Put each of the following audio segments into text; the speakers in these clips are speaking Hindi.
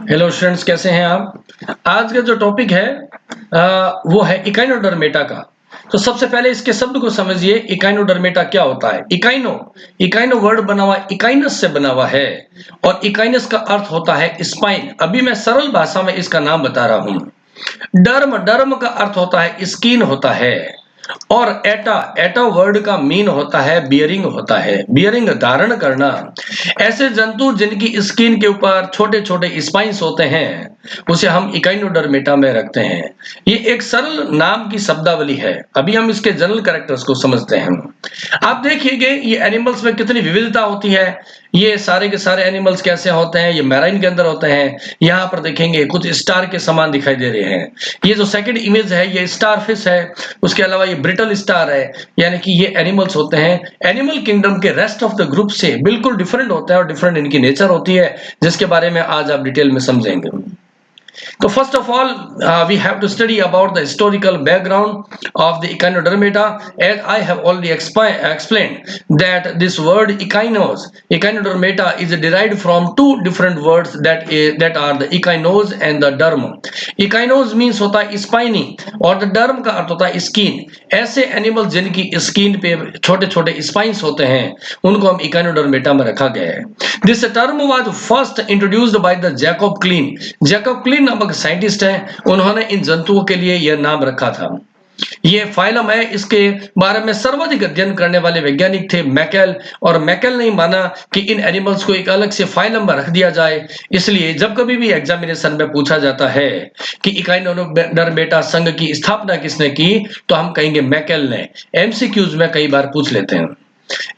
हेलो स्टूडेंट्स, कैसे हैं आप। आज का जो टॉपिक है वो है इकाइनोडर्मेटा का। तो सबसे पहले इसके शब्द को समझिए। इकाइनोडर्मेटा क्या होता है। इकाइनो वर्ड बना हुआ इकाइनस से बना हुआ है और इकाइनस का अर्थ होता है स्पाइन। अभी मैं सरल भाषा में इसका नाम बता रहा हूं। डर्म का अर्थ होता है स्किन होता है। और एटा वर्ड का मीन होता है बियरिंग होता है, बियरिंग धारण करना। ऐसे जंतु जिनकी स्किन के ऊपर छोटे छोटे स्पाइंस होते हैं उसे हम इकाइनोडर्मेटा में रखते हैं। ये एक सरल नाम की शब्दावली है। अभी हम इसके जनरल कैरेक्टर्स को समझते हैं। आप देखिएगा ये एनिमल्स में कितनी विविधता होती है। ये सारे के सारे एनिमल्स कैसे होते हैं, ये मैराइन के अंदर होते हैं। यहाँ पर देखेंगे कुछ स्टार के समान दिखाई दे रहे हैं। ये जो सेकंड इमेज है ये स्टार फिश है। उसके अलावा ये ब्रिटल स्टार है। यानी कि ये एनिमल्स होते हैं एनिमल किंगडम के रेस्ट ऑफ द ग्रुप से बिल्कुल डिफरेंट होता है और डिफरेंट इनकी नेचर होती है, जिसके बारे में आज आप डिटेल में समझेंगे। So first of all, we have to study about the historical background of the Echinodermata. As I have already explained that this word Echinodermata is derived from two different words that are the echinose and the derm. Echinose means होता है spiny और the derm का अर्थ होता है skin. ऐसे एनिमल जिनकी स्किन पे छोटे छोटे स्पाइंस होते हैं उनको हम इकाइनोडर्मेटा में रखा गया है। This term was first introduced by the Jacob clean. Jacob clean नामक साइंटिस्ट है, उन्होंने इन जंतुओं के लिए यह नाम रखा था। ये फाइलम है, इसके बारे में सर्वाधिक अध्ययन करने वाले वैज्ञानिक थे मैकेल। और मैकेल ने माना कि इन एनिमल्स को एक अलग से फाइलम में रख दिया जाए। इसलिए जब कभी भी एग्जामिनेशन में पूछा जाता है कि इकाइनोडर्मेटा संघ की स्थापना किसने की, तो हम कहेंगे मैकेल ने। एमसीक्यूज में कई बार पूछ लेते हैं।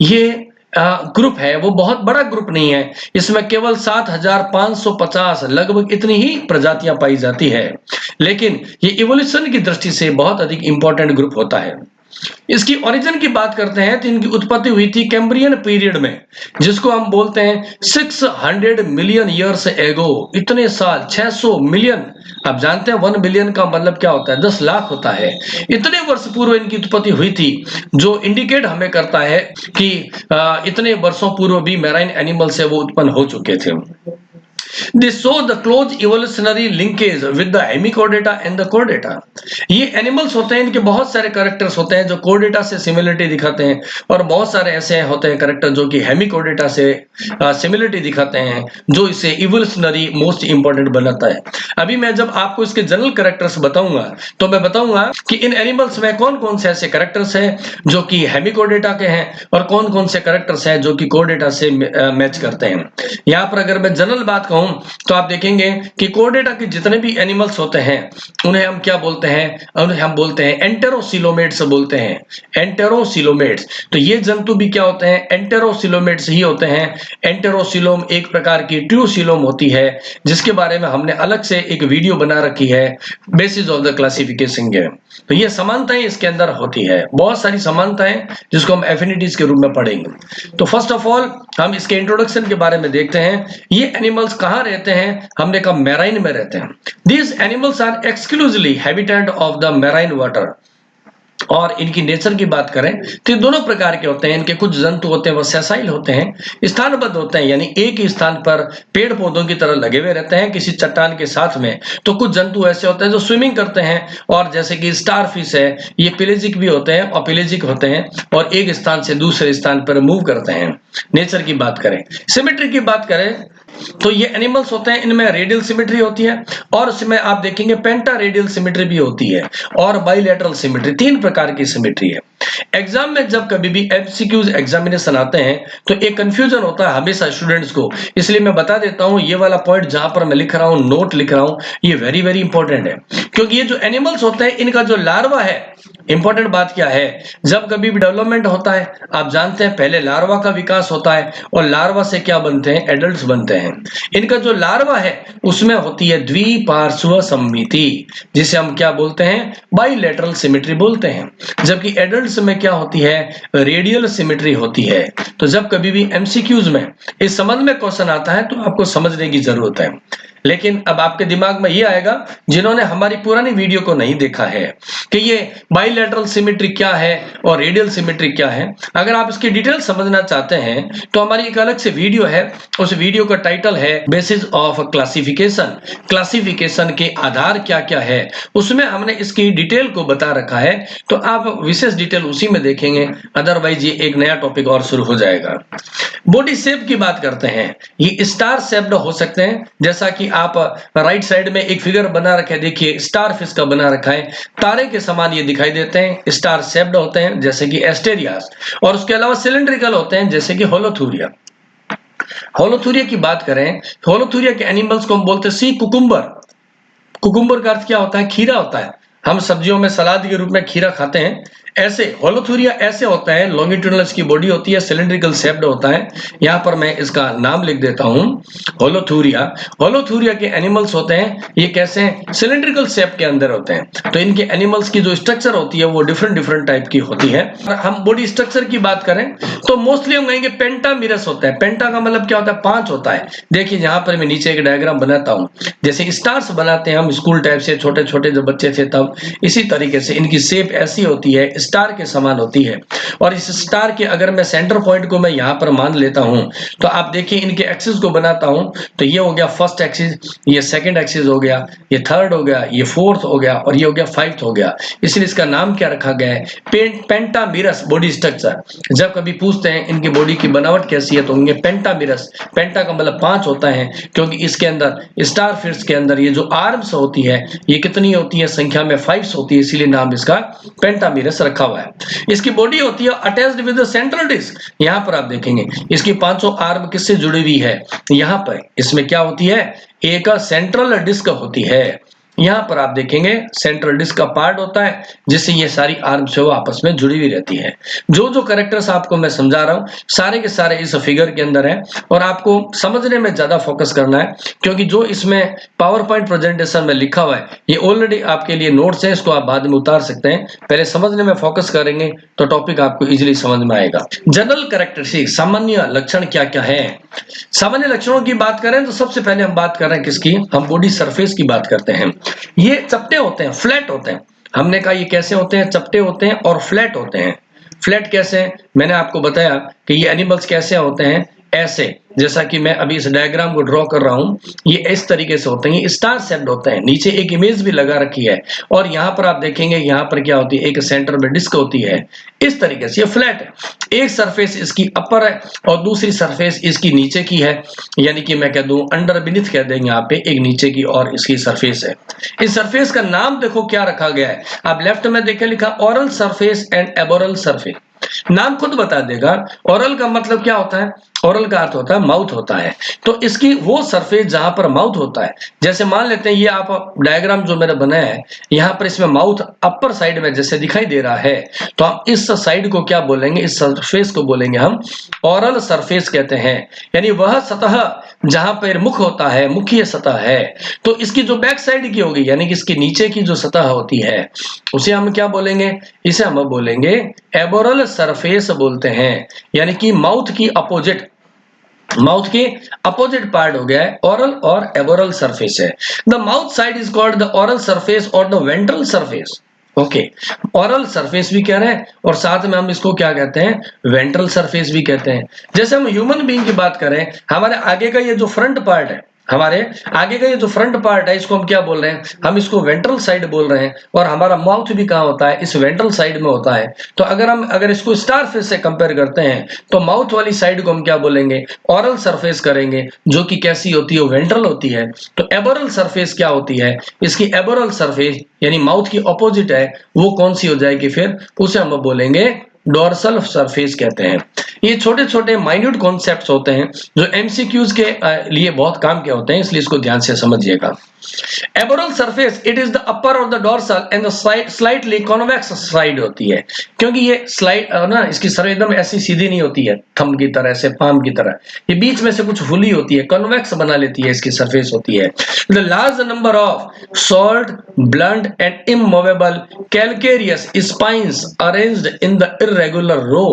ये ग्रुप है वो बहुत बड़ा ग्रुप नहीं है, इसमें केवल 7550 लगभग इतनी ही प्रजातियां पाई जाती है, लेकिन ये इवोल्यूशन की दृष्टि से बहुत अधिक इंपॉर्टेंट ग्रुप होता है। इसकी ओरिजिन की बात करते हैं तो इनकी उत्पत्ति हुई थी कैम्ब्रियन पीरियड में, जिसको हम बोलते हैं 600 मिलियन ईयर्स एगो। इतने साल 600 मिलियन, आप जानते हैं 1 बिलियन का मतलब क्या होता है, 10 लाख होता है। इतने वर्ष पूर्व इनकी उत्पत्ति हुई थी, जो इंडिकेट हमें करता है कि इतने वर्षों पूर्व भी मैराइन एनिमल से वो उत्पन्न हो चुके थे। They show the close evolutionary linkage with the hemichordata and the chordata. ये एनिमल्स होते हैं, इनके बहुत सारे कैरेक्टर्स होते हैं जो कोर्डेटा से सिमिलरिटी दिखाते हैं और बहुत सारे ऐसे होते हैं कैरेक्टर जो कि हेमिकोर्डेटा से सिमिलरिटी दिखाते हैं, जो इसे इवोल्यूशनरी मोस्ट इंपॉर्टेंट बनाता है। अभी मैं जब आपको इसके जनरल कैरेक्टर्स बताऊंगा तो मैं बताऊंगा कि इन एनिमल्स में कौन कौन से ऐसे कैरेक्टर्स हैं जो कि हेमिकोर्डेटा के हैं और कौन कौन से कैरेक्टर्स हैं जो कि कोर्डेटा से मैच करते हैं। यहाँ पर अगर मैं जनरल बात कहूं तो आप देखेंगे कि कोर्डेटा के जितने भी एनिमल्स होते हैं उन्हें हम क्या बोलते हैं, उन्हें हम बोलते हैं एंटेरोसिलोमेट्स बोलते हैं। एंटेरोसिलोमेट्स, तो ये जंतु भी क्या होते हैं, एंटेरोसिलोमेट्स ही होते हैं। एंटेरोसिलोम एक प्रकार की ट्रूसिलोम होती है, जिसके बारे में हमने अलग से एक वीडियो बना रखी है, बेसिस ऑफ द क्लासिफिकेशन है। तो ये समानताएं इसके अंदर होती है, बहुत सारी समानताएं जिसको हम एफिनिटीज के रूप में पढ़ेंगे। तो फर्स्ट ऑफ ऑल हम इसके इंट्रोडक्शन के बारे में देखते हैं। ये एनिमल्स कहाँ रहते हैं, हमने कहा मैराइन में रहते हैं। These animals are exclusively habitant of the marine water. और इनकी नेचर की बात करें तो दोनों प्रकार के होते हैं। इनके कुछ जंतु होते हैं वो सेसाइल होते हैं, स्थानबद्ध होते हैं, यानी एक ही स्थान पर पेड़ पौधों की तरह लगे हुए रहते हैं किसी चट्टान के साथ में। तो कुछ जंतु ऐसे होते हैं जो स्विमिंग करते हैं, और जैसे कि स्टार फिश है, ये पेलेजिक भी होते हैं और पेलेजिक होते हैं और एक स्थान से दूसरे स्थान पर मूव करते हैं। नेचर की बात करें, सिमेट्री की बात करें तो ये एनिमल्स होते हैं, इनमें रेडियल सिमेट्री होती है और उसमें आप देखेंगे पेंटा रेडियल सिमेट्री भी होती है और बाइलेटरल सिमेट्री, 3 प्रकार की सिमेट्री है। एग्जाम में जब कभी भी एमसीक्यूज एग्जामिनेशन आते हैं तो एक कंफ्यूजन होता है हमेशा स्टूडेंट्स को, इसलिए मैं बता देता हूं ये वाला पॉइंट जहां पर मैं लिख रहा हूं, नोट लिख रहा हूं, ये वेरी वेरी इंपॉर्टेंट है। क्योंकि ये जो एनिमल्स होते हैं इनका जो लार्वा है, इंपॉर्टेंट बात क्या है, जब कभी भी डेवलपमेंट होता है आप जानते हैं पहले लार्वा का विकास होता है और लार्वा से क्या बनते हैं, एडल्ट्स बनते हैं। इनका जो लार्वा है उसमें होती है द्विपार्श्व सममिति, जिसे हम क्या बोलते हैं, बाइलेटरल सिमेट्री बोलते हैं। जबकि एडल्ट्स में क्या होती है, रेडियल सिमेट्री होती है। तो जब कभी भी एमसीक्यूज में इस संबंध में क्वेश्चन आता है तो आपको समझने की जरूरत है। लेकिन अब आपके दिमाग में ये आएगा जिन्होंने हमारी पुरानी वीडियो को नहीं देखा है कि ये बाइलेटरल सिमेट्री क्या है और रेडियल सिमेट्री क्या है। अगर आप इसकी डिटेल समझना चाहते हैं तो हमारी एक अलग से वीडियो है, उस वीडियो का टाइटल है बेसिस ऑफ क्लासिफिकेशन, क्लासिफिकेशन के आधार क्या क्या है, उसमें हमने इसकी डिटेल को बता रखा है। तो आप विशेष डिटेल उसी में देखेंगे, अदरवाइज ये एक नया टॉपिक और शुरू हो जाएगा। बॉडी शेप की बात करते हैं, ये स्टार शेप्ड हो सकते हैं, जैसा कि आप राइट साइड में एक फिगर बना रखे हैं, देखिए स्टार फिश का बना रखा है, तारे के समान ये दिखाई देते हैं, स्टार शेप्ड होते हैं जैसे कि एस्टेरियास, और उसके अलावा सिलिंड्रिकल होते हैं जैसे कि होलोथूरिया। होलोथूरिया की बात करें, होलोथूरिया के एनिमल्स को हम बोलते हैं सी कुकुम्बर। कुकुम्बर का अर्थ क्या होता है? खीरा होता है। हम सब्जियों में सलाद के रूप में खीरा खाते हैं। ऐसे होलोथूरिया ऐसे होता है, लॉन्गिट्यूडनल इसकी बॉडी होती है, सिलिंड्रिकल शेप्ड होता है। यहाँ पर मैं इसका नाम लिख देता हूँ, होलोथूरिया। होलोथूरिया के एनिमल्स होते हैं, ये कैसे हैं? सिलिंड्रिकल शेप के अंदर होते हैं। तो इनके एनिमल्स की जो स्ट्रक्चर होती है वो डिफरेंट टाइप की होती है। और हम बॉडी स्ट्रक्चर की बात करें तो मोस्टली हम कहेंगे पेंटामिरस होता है। पेंटा का मतलब क्या होता है? 5 होता है। देखिए यहाँ पर मैं नीचे एक डायग्राम बनाता हूँ, जैसे स्टार्स बनाते हैं हम स्कूल टाइप से, छोटे छोटे जब बच्चे थे तब, इसी तरीके से इनकी शेप ऐसी होती है, स्टार के समान होती है। और इस स्टार के अगर मैं सेंटर पॉइंट को मैं यहाँ पर मान लेता हूँ तो आप देखिए इनके एक्सिस को बनाता हूँ, तो ये हो गया फर्स्ट एक्सिस, ये सेकंड एक्सिस हो गया, ये थर्ड हो गया, ये फोर्थ हो गया और ये हो गया फाइव्थ हो गया। इसलिए इसका नाम क्या रखा गया है? पेंटामिरस बॉडी स्ट्रक्चर। जब कभी पूछते हैं इनकी बॉडी की बनावट कैसी है तो होंगे पेंटामिरस। पेंटा का मतलब 5 होता है, क्योंकि इसके अंदर स्टार फिश के अंदर ये जो आर्म्स होती है ये कितनी होती है? संख्या में 5 होती है, इसीलिए नाम इसका पेंटामिरस रखा हुआ है। इसकी बॉडी होती है attached with the central disc. यहाँ पर आप देखेंगे इसकी 500 आर्म किससे जुड़ी हुई है? यहाँ पर इसमें क्या होती है? एक सेंट्रल डिस्क होती है। यहाँ पर आप देखेंगे सेंट्रल डिस्क का पार्ट होता है जिससे ये सारी आर्म्स है वो आपस में जुड़ी हुई रहती है। जो जो कैरेक्टर्स आपको मैं समझा रहा हूँ सारे के सारे इस फिगर के अंदर है, और आपको समझने में ज्यादा फोकस करना है, क्योंकि जो इसमें पावर पॉइंट प्रेजेंटेशन में लिखा हुआ है ये ऑलरेडी आपके लिए नोट्स है, इसको आप बाद में उतार सकते हैं। पहले समझने में फोकस करेंगे तो टॉपिक आपको इजिली समझ में आएगा। जनरल कैरेक्टरिस्टिक, सामान्य लक्षण क्या क्या है? सामान्य लक्षणों की बात करें तो सबसे पहले हम बात कर रहे हैं किसकी? हम बॉडी सरफेस की बात करते हैं। ये चपटे होते हैं, फ्लैट होते हैं। हमने कहा ये कैसे होते हैं? चपटे होते हैं और फ्लैट होते हैं। फ्लैट कैसे? मैंने आपको बताया कि ये एनिमल्स कैसे होते हैं, ऐसे, जैसा कि मैं अभी इस डायग्राम को ड्रॉ कर रहा हूं, ये इस तरीके से होते हैं, ये स्टार शेप्ड होते हैं। नीचे एक इमेज भी लगा रखी है और यहाँ पर आप देखेंगे यहाँ पर क्या होती है? एक सेंटर में डिस्क होती है। इस तरीके से ये फ्लैट है। एक सरफेस इसकी अपर है और दूसरी सरफेस इसकी नीचे की है, यानी कि मैं कह दूं अंडर बिनिथ कह देंगे, यहाँ पे एक नीचे की और इसकी सरफेस है। इस सरफेस का नाम देखो क्या रखा गया है। आप लेफ्ट में देखें लिखा oral surface and aboral surface, नाम खुद बता देगा। ओरल का मतलब क्या होता है? ओरल का अर्थ होता है माउथ होता है। तो इसकी वो सरफेस जहां पर माउथ होता है, जैसे मान लेते हैं ये आप डायग्राम जो मैंने बनाया है यहाँ पर इसमें माउथ अपर साइड में जैसे दिखाई दे रहा है, तो हम इस साइड को क्या बोलेंगे? इस सरफेस को बोलेंगे हम ओरल सरफेस कहते हैं, यानी वह सतह जहां पर मुख होता है, मुखीय सतह है। तो इसकी जो बैक साइड की होगी, यानी कि इसके नीचे की जो सतह होती है उसे हम क्या बोलेंगे? इसे हम बोलेंगे एबोरल सरफेस बोलते हैं, यानी कि माउथ की अपोजिट, माउथ के अपोजिट पार्ट हो गया है ओरल और एबोरल सरफेस है। The mouth side is called the oral surface और the ventral surface. Okay, oral surface भी कह रहे हैं और साथ में हम इसको क्या कहते हैं? वेंट्रल सरफेस भी कहते हैं। जैसे हम ह्यूमन बीइंग की बात करें, हमारे आगे का ये जो फ्रंट पार्ट है, हमारे आगे का ये जो फ्रंट पार्ट है इसको हम क्या बोल रहे हैं? हम इसको वेंट्रल साइड बोल रहे हैं। और हमारा माउथ भी कहाँ होता है? इस वेंट्रल साइड में होता है। तो अगर इसको स्टार फिश से कंपेयर करते हैं तो माउथ वाली साइड को हम क्या बोलेंगे? ओरल सरफेस करेंगे, जो कि कैसी होती है? वेंट्रल होती है। तो एबोरल सरफेस क्या होती है? इसकी एबोरल सरफेस यानी माउथ की ऑपोजिट है, वो कौन सी हो जाएगी फिर? उसे हम बोलेंगे डोर्सल सरफेस कहते हैं। ये छोटे छोटे माइन्यूट कॉन्सेप्ट्स होते हैं जो एमसीक्यूज के लिए बहुत काम के होते हैं, इसलिए इसको ध्यान से समझिएगा। Aboral surface it is the upper और the dorsal and the slightly convex side होती है, क्योंकि ये स्लाइड ना इसकी सरफेस एकदम ऐसी सीधी नहीं होती है थंब की तरह से, पाम की तरह, ये बीच में से कुछ फुली होती है, कॉन्वेक्स बना लेती है, इसकी सरफेस होती है। The large number of salt blunt and immovable calcareous spines arranged in the irregular row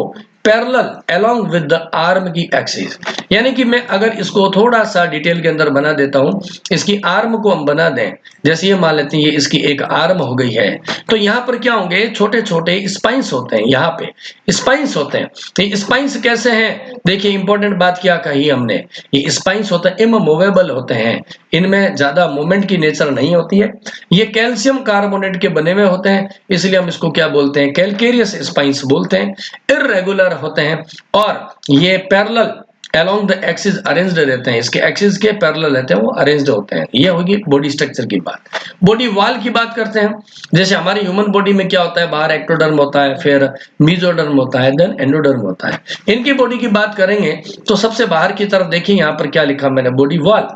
parallel along with the arm की एक्सिस। यानी कि मैं अगर इसको थोड़ा सा डिटेल के अंदर बना देता हूं, इसकी आर्म को हम बना दें, जैसे ये मान लेते हैं ये इसकी एक आर्म हो गई है, तो यहाँ पर क्या होंगे, छोटे छोटे स्पाइंस होते हैं, यहाँ पे स्पाइंस होते हैं। तो ये स्पाइंस कैसे हैं, देखिए इंपॉर्टेंट बात क्या कही हमने, ये स्पाइंस होते हैं इमूवेबल होते हैं, इनमें ज्यादा मूवमेंट की नेचर नहीं होती है, ये कैल्शियम कार्बोनेट के बने हुए होते हैं, इसलिए हम इसको क्या बोलते हैं, कैलकेरियस स्पाइंस बोलते हैं, इर्रेगुलर होते हैं, और ये parallel along the axis arranged रहते हैं, इसके एक्सिस के पैरेलल रहते हैं, वो अरेंज्ड होते हैं। ये होगी बॉडी स्ट्रक्चर की बात। बॉडी वॉल की बात करते हैं, जैसे हमारी ह्यूमन बॉडी में क्या होता है, बाहर एक्टोडर्म होता है, फिर मीजोडर्म होता है, देन एंडोडर्म होता है। इनकी बॉडी की बात करेंगे तो सबसे बाहर की तरफ देखिए, यहाँ पर क्या लिखा मैंने, बॉडी वॉल।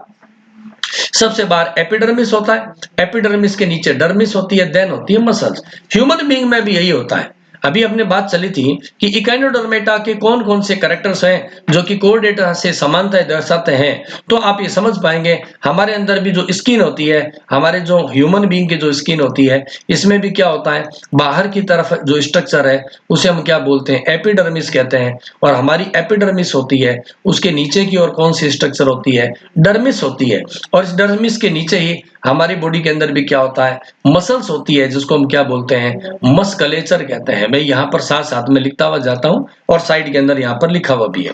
सबसे बाहर एपिडर्मिस होता है, एपिडर्मिस के नीचे डर्मिस होती है, देन होती है मसल्स। ह्यूमन बीइंग में भी यही होता है। अभी अपने बात चली थी कि इकाइनोडर्मेटा के कौन कौन से कैरेक्टर्स हैं जो कि कोर डेटा से समानताएं दर्शाते हैं, तो आप ये समझ पाएंगे। हमारे अंदर भी जो स्किन होती है, हमारे जो ह्यूमन बीइंग की जो स्किन होती है, इसमें भी क्या होता है, बाहर की तरफ जो स्ट्रक्चर है उसे हम क्या बोलते हैं, एपिडर्मिस कहते हैं, और हमारी एपिडर्मिस होती है, उसके नीचे की ओर कौन सी स्ट्रक्चर होती है, डर्मिस होती है, और इस डर्मिस के नीचे ही हमारी बॉडी के अंदर भी क्या होता है, मसल्स होती है, जिसको हम क्या बोलते हैं, मस्कुलेचर कहते हैं। मैं यहाँ पर साथ साथ में लिखता हुआ जाता हूँ और साइड के अंदर यहाँ पर लिखा हुआ भी है।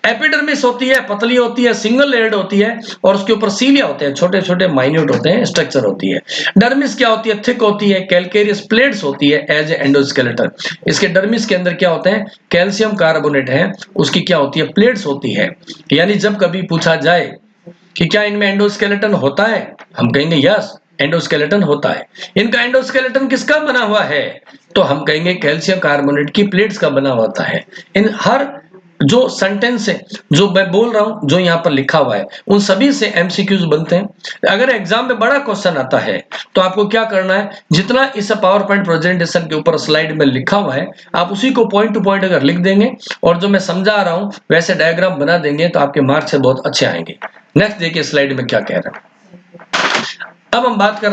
एपिडर्मिस होती है, पतली होती है, सिंगल लेयर्ड होती है, और उसके ऊपर सीलिया होते हैं, छोटे छोटे माइन्यूट होते हैं, स्ट्रक्चर होती है। डर्मिस क्या होती है, थिक होती है, कैलकेरियस प्लेट्स होती है एज ए एंडोस्केलेटन। इसके डर्मिस के अंदर क्या होते हैं, कैल्शियम कार्बोनेट है, उसकी क्या होती है, प्लेट्स होती है। यानी जब कभी पूछा जाए कि क्या इनमें एंडोस्केलेटन होता है, हम कहेंगे यस एंडोस्केलेटन होता है। इनका एंडोस्केलेटन किसका बना हुआ है, तो हम कहेंगे कैल्शियम कार्बोनेट की प्लेट्स का बना होता है। इन हर जो सेंटेंस है जो मैं बोल रहा हूं, जो यहाँ पर लिखा हुआ है, उन सभी से एमसीक्यूज बनते हैं। अगर एग्जाम में बड़ा क्वेश्चन आता है तो आपको क्या करना है, जितना इस पावर पॉइंट प्रेजेंटेशन के ऊपर स्लाइड में लिखा हुआ है, आप उसी को पॉइंट टू पॉइंट अगर लिख देंगे और जो मैं समझा रहा हूं वैसे डायग्राम बना देंगे, तो आपके मार्क्स से बहुत अच्छे आएंगे। नेक्स्ट देखिए स्लाइड में क्या कह रहा है। अब हम बात कर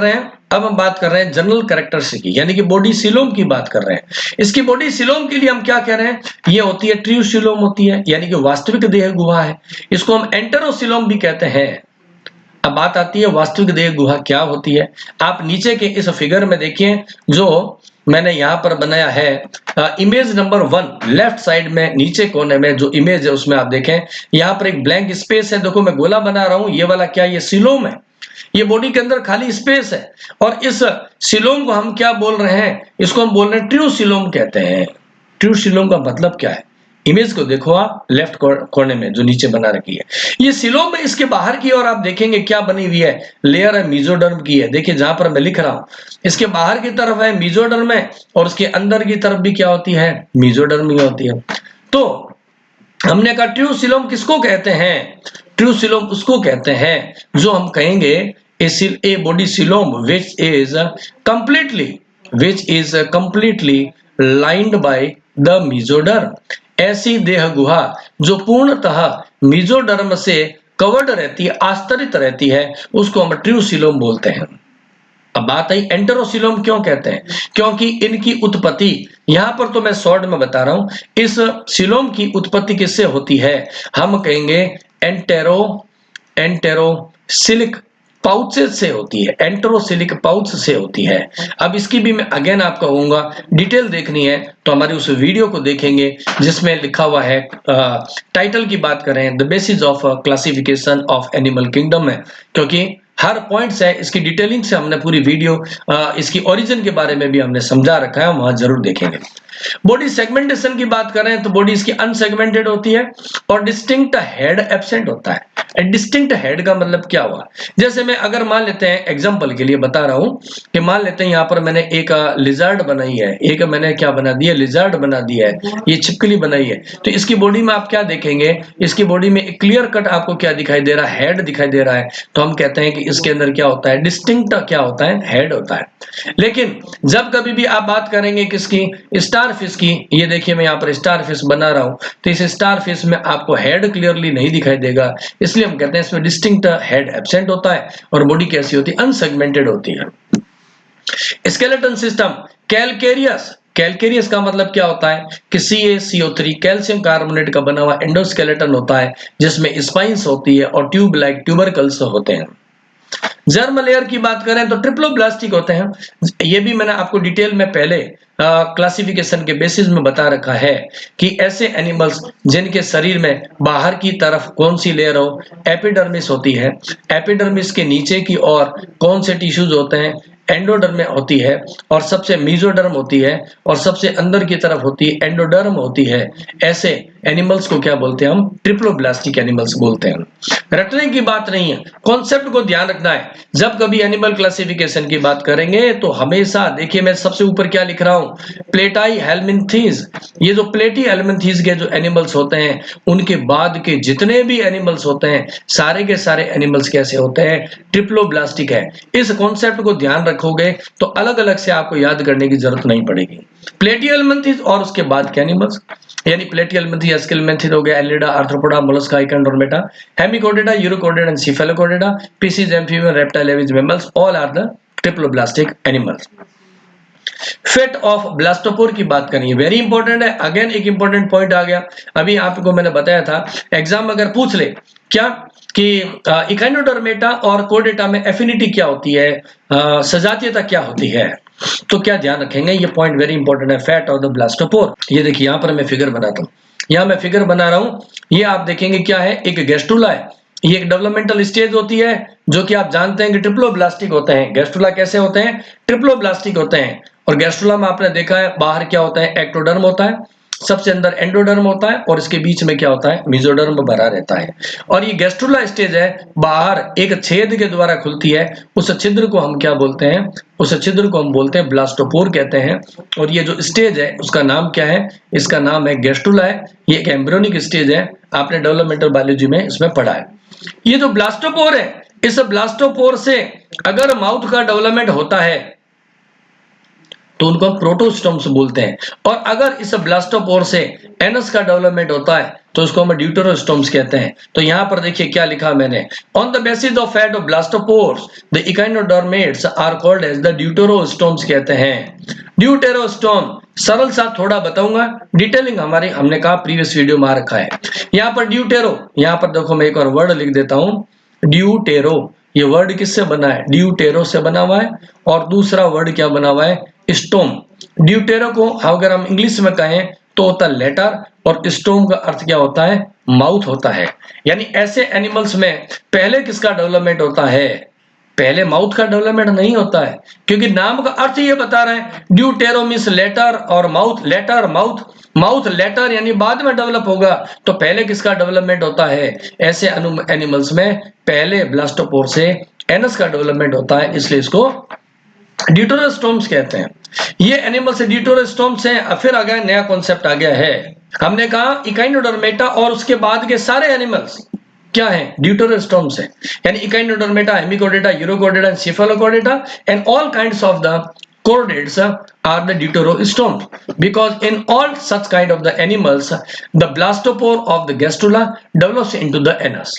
रहे हैं जनरल कैरेक्टरिस्टिक की, यानी कि बॉडी सिलोम की बात कर रहे हैं। इसकी बॉडी सिलोम के लिए हम क्या कह रहे हैं, ये होती है ट्रू सिलोम होती है, यानी कि वास्तविक देह गुहा है। इसको हम एंटेरोसिलोम भी कहते हैं। अब बात आती है वास्तविक देह गुहा क्या होती है। आप नीचे के इस फिगर में देखिए, जो मैंने यहाँ पर बनाया है, इमेज नंबर 1 लेफ्ट साइड में नीचे कोने में जो इमेज है उसमें आप देखें, यहाँ पर एक ब्लैंक स्पेस है। देखो मैं गोला बना रहा हूं, ये वाला क्या, ये सिलोम है, ये बॉडी के अंदर खाली स्पेस है, और इस सिलोम को हम क्या बोल रहे हैं, इसको हम बोल रहे हैं ट्रू सिलोम कहते हैं। ट्रू सिलोम का मतलब क्या है, इमेज को देखो आप लेफ्ट कोने में जो नीचे बना रखी है, ये सिलोम में इसके बाहर की ओर आप देखेंगे क्या बनी हुई है, लेयर है मेसोडर्म की है। देखिए जहां पर मैं लिख रहा हूं, इसके बाहर की तरफ है मेसोडर्म है, और उसके अंदर की तरफ भी क्या होती है, मेसोडर्म ही होती है। तो हमने कहा ट्रू सिलोम किसको कहते हैं, ट्रू सिलोम उसको कहते हैं जो हम कहेंगे a body coelom which is completely lined by the mesoderm। ऐसी देह गुहा जो पूर्णतः मेसोडर्म से कवर्ड रहती है, आस्तरित रहती है, उसको हम ट्रू सिलोम बोलते हैं। अब बात आई एंटेरोसिलोम क्यों कहते हैं, क्योंकि इनकी उत्पत्ति यहां पर तो मैं शॉर्ट में बता रहा हूं, इस सिलोम की उत्पत्ति किससे होती है, हम कहेंगे एंटेरोसिलिक पाउचेस से होती है, एंटेरोसिलिक पाउच से होती है। अब इसकी भी मैं अगेन आपको कहूंगा, डिटेल देखनी है तो हमारी उस वीडियो को देखेंगे जिसमें लिखा हुआ है, टाइटल की बात करें the basis of classification of animal kingdom है, क्योंकि हर पॉइंट्स है, इसकी डिटेलिंग से हमने पूरी वीडियो, इसकी ओरिजिन के बारे में भी हमने समझा रखा है, वहां जरूर देखेंगे। बॉडी सेगमेंटेशन की बात करें तो बॉडी इसकी अनसेगमेंटेड होती है और डिस्टिंक्ट हेड एब्सेंट होता है। डिस्टिंक्ट हेड का मतलब क्या हुआ, जैसे मैं अगर मान लेते हैं एग्जांपल के लिए बता रहा हूं कि मान लेते हैं यहां पर मैंने एक लिजर्ड बनाई है, एक मैंने क्या बना दिया, लिजर्ड बना दिया है, ये छिपकली बनाई है। तो इसकी बॉडी में आप क्या देखेंगे, इसकी बॉडी में एक क्लियर कट आपको क्या दिखाई दे रहा है, हेड दिखाई दे रहा है। तो हम कहते हैं कि इसके अंदर क्या होता है, डिस्टिंक्ट क्या होता है, हेड होता है। लेकिन जब कभी भी आप बात करेंगे किसकी, स्टारफिश की, ये देखिए मैं यहाँ पर स्टारफिश बना रहा हूं, तो इस स्टारफिश में आपको हेड क्लियरली नहीं दिखाई देगा, इसलिए हम कहते हैं इसमें डिस्टिंक्ट हेड एब्सेंट होता है और बॉडी कैसी होती है, अनसेगमेंटेड होती है। स्केलेटन सिस्टम कैलकेरियस कैलकेरियस का मतलब क्या होता है कि CaCO3 कैल्शियम कार्बोनेट का बना हुआ एंडोस्केलेटन होता है जिसमें स्पाइंस होती है और ट्यूब लाइक ट्यूबरकल्स होते हैं। जर्म लेयर की बात करें तो ट्रिप्लोब्लास्टिक होते हैं। ये भी मैंने आपको डिटेल में पहले क्लासिफिकेशन के बेसिस में बता रखा है कि ऐसे एनिमल्स जिनके शरीर में बाहर की तरफ कौन सी लेयर हो, एपिडर्मिस होती है, एपिडर्मिस के नीचे की ओर कौन से टिश्यूज होते हैं, एंडोडर्म होती है, और सबसे मीजोडर्म होती है, और सबसे अंदर की तरफ होती है एंडोडर्म होती है। ऐसे एनिमल्स को क्या बोलते हैं हम? ट्रिप्लोब्लास्टिक एनिमल्स बोलते हैं। रटने की बात नहीं है, कॉन्सेप्ट को ध्यान रखना है। जब कभी एनिमल क्लासिफिकेशन की बात करेंगे तो हमेशा देखिए, मैं सबसे ऊपर क्या लिख रहा हूं, प्लेटाई हेलमिंथीज। ये जो प्लेटी हेलमिंथीज के जो एनिमल्स होते हैं उनके बाद के जितने भी एनिमल्स होते हैं सारे के सारे एनिमल्स कैसे होते हैं? ट्रिप्लोब्लास्टिक है। इस कॉन्सेप्ट को ध्यान रखोगे तो अलग अलग से आपको याद करने की जरूरत नहीं पड़ेगी। प्लेटी हेलमिंथीज और उसके बाद के एनिमल्स, यानी प्लेटियलमेंथी, एस्किलमेंथिड हो गया, Annelida, Arthropoda, Mollusca, Echinodermata, Hemichordata, Urochordata and Cephalochordata, Pisces, amphibian, reptile, Aves, mammals, all are the triploblastic animals. Fate of blastopore की बात करेंगे, वेरी इंपॉर्टेंट है। अगेन एक इंपॉर्टेंट पॉइंट आ गया, अभी आपको मैंने बताया था, एग्जाम अगर पूछ ले क्या कि इकाइनोडर्मेटा और कोडेटा में एफिनिटी क्या होती है, सजातीयता क्या होती है, तो क्या ध्यान रखेंगे, ये पॉइंट वेरी इंपॉर्टेंट है। फैट ऑफ द ब्लास्टोपोर, ये देखिए यहां पर मैं फिगर बनाता हूं, यहां मैं फिगर बना रहा हूं, ये आप देखेंगे क्या है, एक गैस्ट्रुला है, ये एक डेवलपमेंटल स्टेज होती है जो कि आप जानते हैं कि ट्रिप्लोब्लास्टिक होते हैं। गैस्ट्रुला कैसे होते हैं? ट्रिप्लोब्लास्टिक होते हैं। और गैस्ट्रुला में आपने देखा है बाहर क्या होता है, एक्टोडर्म होता है, सबसे अंदर एंडोडर्म होता है, और इसके बीच में क्या होता है, मेसोडर्म भरा रहता है। और ये गैस्ट्रुला स्टेज है, बाहर एक छेद के द्वारा खुलती है, उस छिद्र को हम क्या बोलते हैं, उस छिद्र को हम बोलते हैं ब्लास्टोपोर कहते हैं। और ये जो स्टेज है उसका नाम क्या है? इसका नाम है गैस्ट्रुला है। ये एक एम्ब्रियोनिक स्टेज है, आपने डेवलपमेंटल बायोलॉजी में इसमें पढ़ा है। ये जो ब्लास्टोपोर है, इस ब्लास्टोपोर से अगर माउथ का डेवलपमेंट होता है तो उनको हम प्रोटोस्टोम्स बोलते हैं, और अगर इस ब्लास्टोपोर से एनस का डेवलपमेंट होता है तो उसको हम ड्यूटेरोस्टोम्स कहते हैं। तो यहां पर देखिए क्या लिखा मैंने, on the basis of fat of blastopores the echinoderms are called as the deuterostomes कहते हैं। ड्यूटेरोस्टोम सरल सा थोड़ा बताऊंगा, डिटेलिंग हमारे हमने कहा प्रीवियस वीडियो में आ रखा है। यहां पर ड्यूटेरो, यहां पर देखो मैं एक और वर्ड लिख देता हूं, ड्यूटेरो। ये वर्ड किससे बना है? ड्यूटेरो से बना हुआ है। और दूसरा वर्ड क्या बना हुआ है? स्टोम। ड्यूटेरो को अगर हम इंग्लिश में कहें तो होता है लेटर, और स्टोम का अर्थ क्या होता है? माउथ होता है। यानी ऐसे एनिमल्स में पहले किसका डेवलपमेंट होता है? पहले माउथ का डेवलपमेंट नहीं होता है, क्योंकि नाम का अर्थ ये बता रहे हैं, ड्यूटेरो मींस लेटर और mouth, later mouth, mouth later यानी बाद में डेवलप होगा। तो पहले किसका डेवलपमेंट होता है? ऐसे एनिमल्स में पहले ब्लास्टोपोर से एनस का डेवलपमेंट होता है, इसलिए इसको ड्यूटेरोस्टोम्स कहते हैं। ये एनिमल से ड्यूटेरोस्टोम्स हैं। फिर आ गया नया कॉन्सेप्ट आ गया है, हमने कहा इकाइनोडर्मेटा और उसके बाद के सारे एनिमल्स क्या है? ड्यूटेरोस्टोम्स है। यानी Echinodermata, Hemichordata, Urochordata and Cephalochordata and all kinds of the chordates are the deuterostomes, because in all such kind of the animals the blastopore of the gastrula develops into the anus.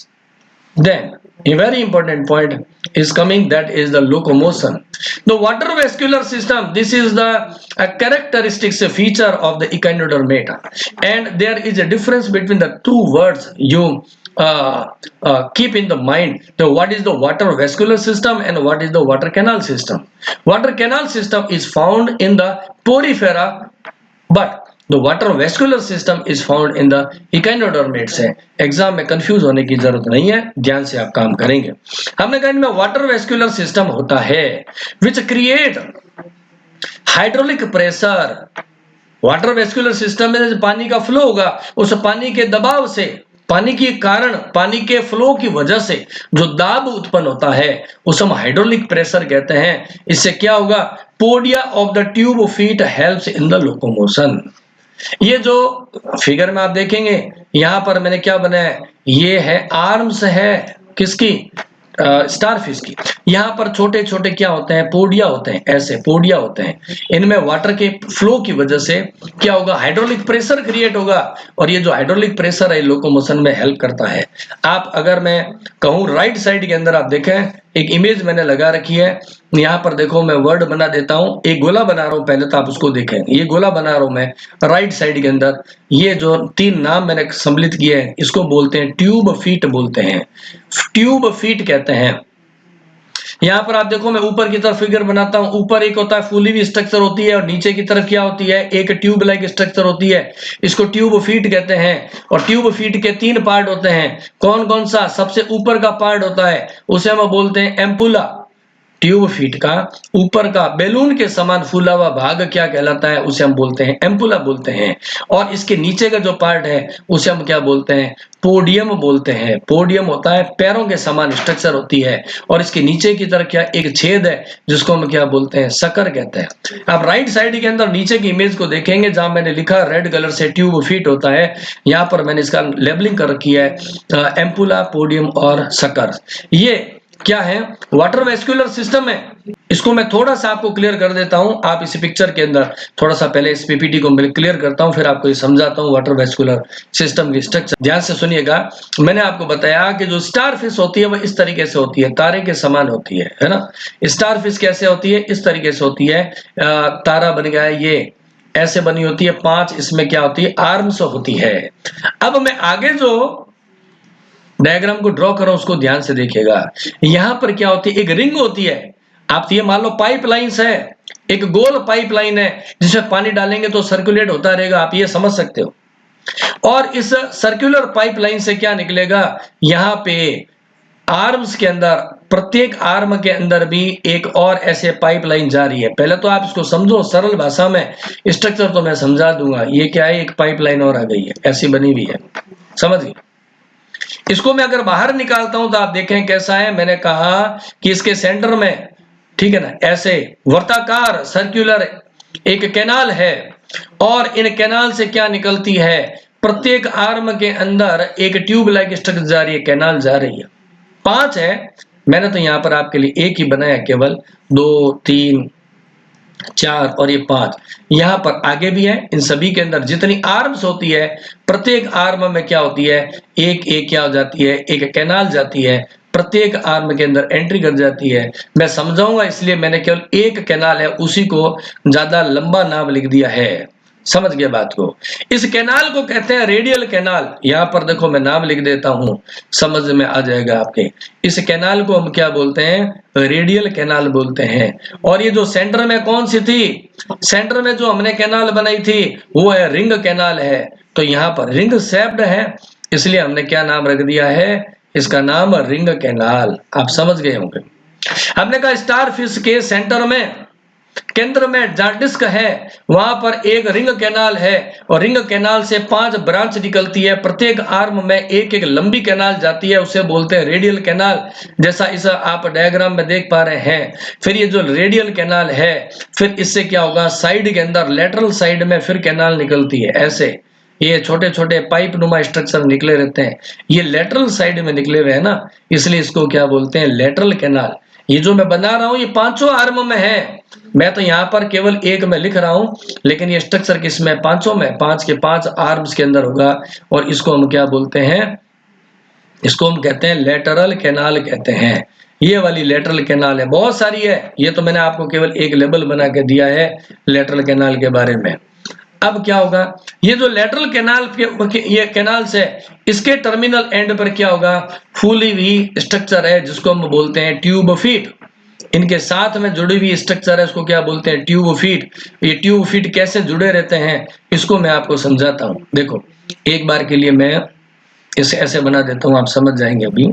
Then a very important point is coming, that is the locomotion. The water vascular system, this is the characteristic feature of the echinodermata, and there is a difference between the two words you keep in the mind. So what is the water vascular system and what is the water canal system? Water canal system is found in the porifera, but the water vascular system is found in the echinodermates है। एग्जाम में कंफ्यूज होने की जरूरत नहीं है, ध्यान से आप काम करेंगे। हमने कहा इनमें वाटर वेस्कुलर सिस्टम होता है which create hydraulic pressure. Water vascular system में पानी का फ्लो होगा, उस पानी के दबाव से, पानी के कारण, पानी के फ्लो की वजह से जो दाब उत्पन्न होता है उस हम हाइड्रोलिक प्रेशर कहते हैं। इससे क्या होगा? Podia of the tube feet helps in the locomotion. ये जो फिगर में आप देखेंगे यहां पर मैंने क्या बनाया है, ये है आर्म्स है किसकी? स्टारफिश की। यहाँ पर छोटे छोटे क्या होते हैं? पोडिया होते हैं, ऐसे पोडिया होते हैं। इनमें वाटर के फ्लो की वजह से क्या होगा? हाइड्रोलिक प्रेशर क्रिएट होगा, और ये जो हाइड्रोलिक प्रेशर है लोकोमोशन में हेल्प करता है। आप अगर मैं कहूँ राइट साइड के अंदर आप देखें एक इमेज मैंने लगा रखी है। यहाँ पर देखो मैं वर्ड बना देता हूँ, एक गोला बना रहा हूँ, पहले तो आप उसको देखें। ये गोला बना रहा हूँ मैं राइट साइड के अंदर। ये जो 3 नाम मैंने सम्मिलित किए हैं इसको बोलते हैं ट्यूब फीट बोलते हैं, ट्यूब फीट कहते हैं। यहाँ पर आप देखो मैं ऊपर की तरफ फिगर बनाता हूँ। ऊपर एक होता है फुली हुई स्ट्रक्चर होती है और नीचे की तरफ क्या होती है, एक ट्यूब लाइक स्ट्रक्चर होती है। इसको ट्यूब फीट कहते हैं। और ट्यूब फीट के 3 पार्ट होते हैं। कौन कौन सा? सबसे ऊपर का पार्ट होता है उसे हम बोलते हैं एम्पुला। ट्यूब फीट का ऊपर का बैलून के समान फूला हुआ भाग क्या कहलाता है, उसे हम बोलते हैं एम्पुला बोलते हैं। और इसके नीचे का जो पार्ट है उसे हम क्या बोलते हैं, पोडियम बोलते हैं। पोडियम होता है पैरों के समान स्ट्रक्चर होती है और इसके नीचे की तरफ क्या एक छेद है जिसको हम क्या बोलते हैं, सकर कहते हैं। अब राइट साइड के अंदर नीचे की इमेज को देखेंगे जहां मैंने लिखा रेड कलर से ट्यूब फीट होता है, यहाँ पर मैंने इसका लेबलिंग कर रखी है एम्पुला, पोडियम और सकर। ये क्या है, वाटर वेस्कुलर सिस्टम है। इसको मैं थोड़ा सा आपको क्लियर कर देता हूं। आप इस पिक्चर के अंदर थोड़ा सा पहले इस पीपीटी को मैं क्लियर करता हूं, फिर आपको ये समझाता हूं वाटर वेस्कुलर सिस्टम की स्ट्रक्चर। ध्यान से सुनिएगा। मैंने आपको बताया कि जो स्टार फिश होती है वो इस तरीके से होती है, तारे के समान होती है ना। स्टार फिश कैसे होती है, इस तरीके से होती है। तारा बन गया है, ये ऐसे बनी होती है। 5 इसमें क्या होती है, आर्म्स होती है। अब मैं आगे जो डायग्राम को ड्रॉ करो उसको ध्यान से देखिएगा। यहां पर क्या होती है, एक रिंग होती है। आप ये मान लो पाइपलाइंस है, एक गोल पाइपलाइन है जिसमें पानी डालेंगे तो सर्कुलेट होता रहेगा, आप ये समझ सकते हो। और इस सर्कुलर पाइपलाइन से क्या निकलेगा, यहां पे आर्म्स के अंदर, प्रत्येक आर्म के अंदर भी एक और ऐसे पाइपलाइन जा रही है। पहले तो आप इसको समझो सरल भाषा में, स्ट्रक्चर तो मैं समझा दूंगा। ये क्या है, एक पाइपलाइन और आ गई है, ऐसी बनी हुई है, समझ गए। इसको मैं अगर बाहर निकालता हूं तो आप देखें कैसा है। मैंने कहा कि इसके सेंटर में, ठीक है ना, ऐसे वर्ताकार सर्कुलर एक कैनाल है और इन कैनाल से क्या निकलती है, प्रत्येक आर्म के अंदर एक ट्यूब लाइक स्ट्रक्चर जा रही है, कैनाल जा रही है। 5 है, मैंने तो यहां पर आपके लिए एक ही बनाया, केवल 2 3 4 और ये 5। यहां पर आगे भी है। इन सभी के अंदर जितनी आर्म्स होती है, प्रत्येक आर्म में क्या होती है, एक एक क्या हो जाती है, एक कैनाल जाती है, प्रत्येक आर्म के अंदर एंट्री कर जाती है। मैं समझाऊंगा इसलिए मैंने केवल एक कैनाल है उसी को ज्यादा लंबा नाम लिख दिया है, समझ गए बात को। इस कैनाल को कहते हैं रेडियल कैनाल। यहां पर देखो मैं नाम लिख देता हूं, समझ में आ जाएगा आपके। इस कैनाल को हम क्या बोलते हैं, रेडियल कैनाल बोलते हैं। और ये जो सेंटर में कौन सी थी, सेंटर में जो हमने कैनाल बनाई थी वो है रिंग कैनाल है। तो यहाँ पर रिंग शेप्ड है, इसलिए हमने क्या नाम रख दिया है, इसका नाम रिंग कैनाल। आप समझ गए होंगे। हमने कहा स्टार फिश के सेंटर में, केंद्र में जहां डिस्क है वहां पर एक रिंग कैनाल है और रिंग कैनाल से 5 ब्रांच निकलती है। प्रत्येक आर्म में एक एक लंबी कैनाल जाती है, उसे बोलते हैं रेडियल कैनाल, जैसा इस आप डायग्राम में देख पा रहे हैं। फिर ये जो रेडियल कैनाल है, फिर इससे क्या होगा, साइड के अंदर लेटरल साइड में फिर कैनाल निकलती है। ऐसे ये छोटे छोटे पाइप नुमा स्ट्रक्चर निकले रहते हैं, ये लेटरल साइड में निकले हुए हैं ना, इसलिए इसको क्या बोलते हैं, लेटरल कैनाल। ये जो मैं बना रहा हूं ये 5 आर्म में है। मैं तो यहाँ पर केवल एक में लिख रहा हूं, लेकिन ये स्ट्रक्चर किसमें, 5 में, 5 के 5 आर्म्स के अंदर होगा। और इसको हम क्या बोलते हैं, इसको हम कहते हैं लेटरल कैनाल कहते हैं। ये वाली लेटरल कैनाल है, बहुत सारी है, ये तो मैंने आपको केवल एक लेबल बना के दिया है लेटरल कैनाल के बारे में। अब क्या होगा, ये जो लेटरल कैनाल के ये कैनाल से इसके टर्मिनल एंड पर क्या होगा, फुली हुई स्ट्रक्चर है जिसको हम बोलते हैं ट्यूब फीट। इनके साथ में जुड़ी हुई स्ट्रक्चर है उसको क्या बोलते हैं, ट्यूब फीट। ये ट्यूब फीट कैसे जुड़े रहते हैं इसको मैं आपको समझाता हूं। देखो एक बार के लिए मैं इसे ऐसे बना देता हूं, आप समझ जाएंगे अभी।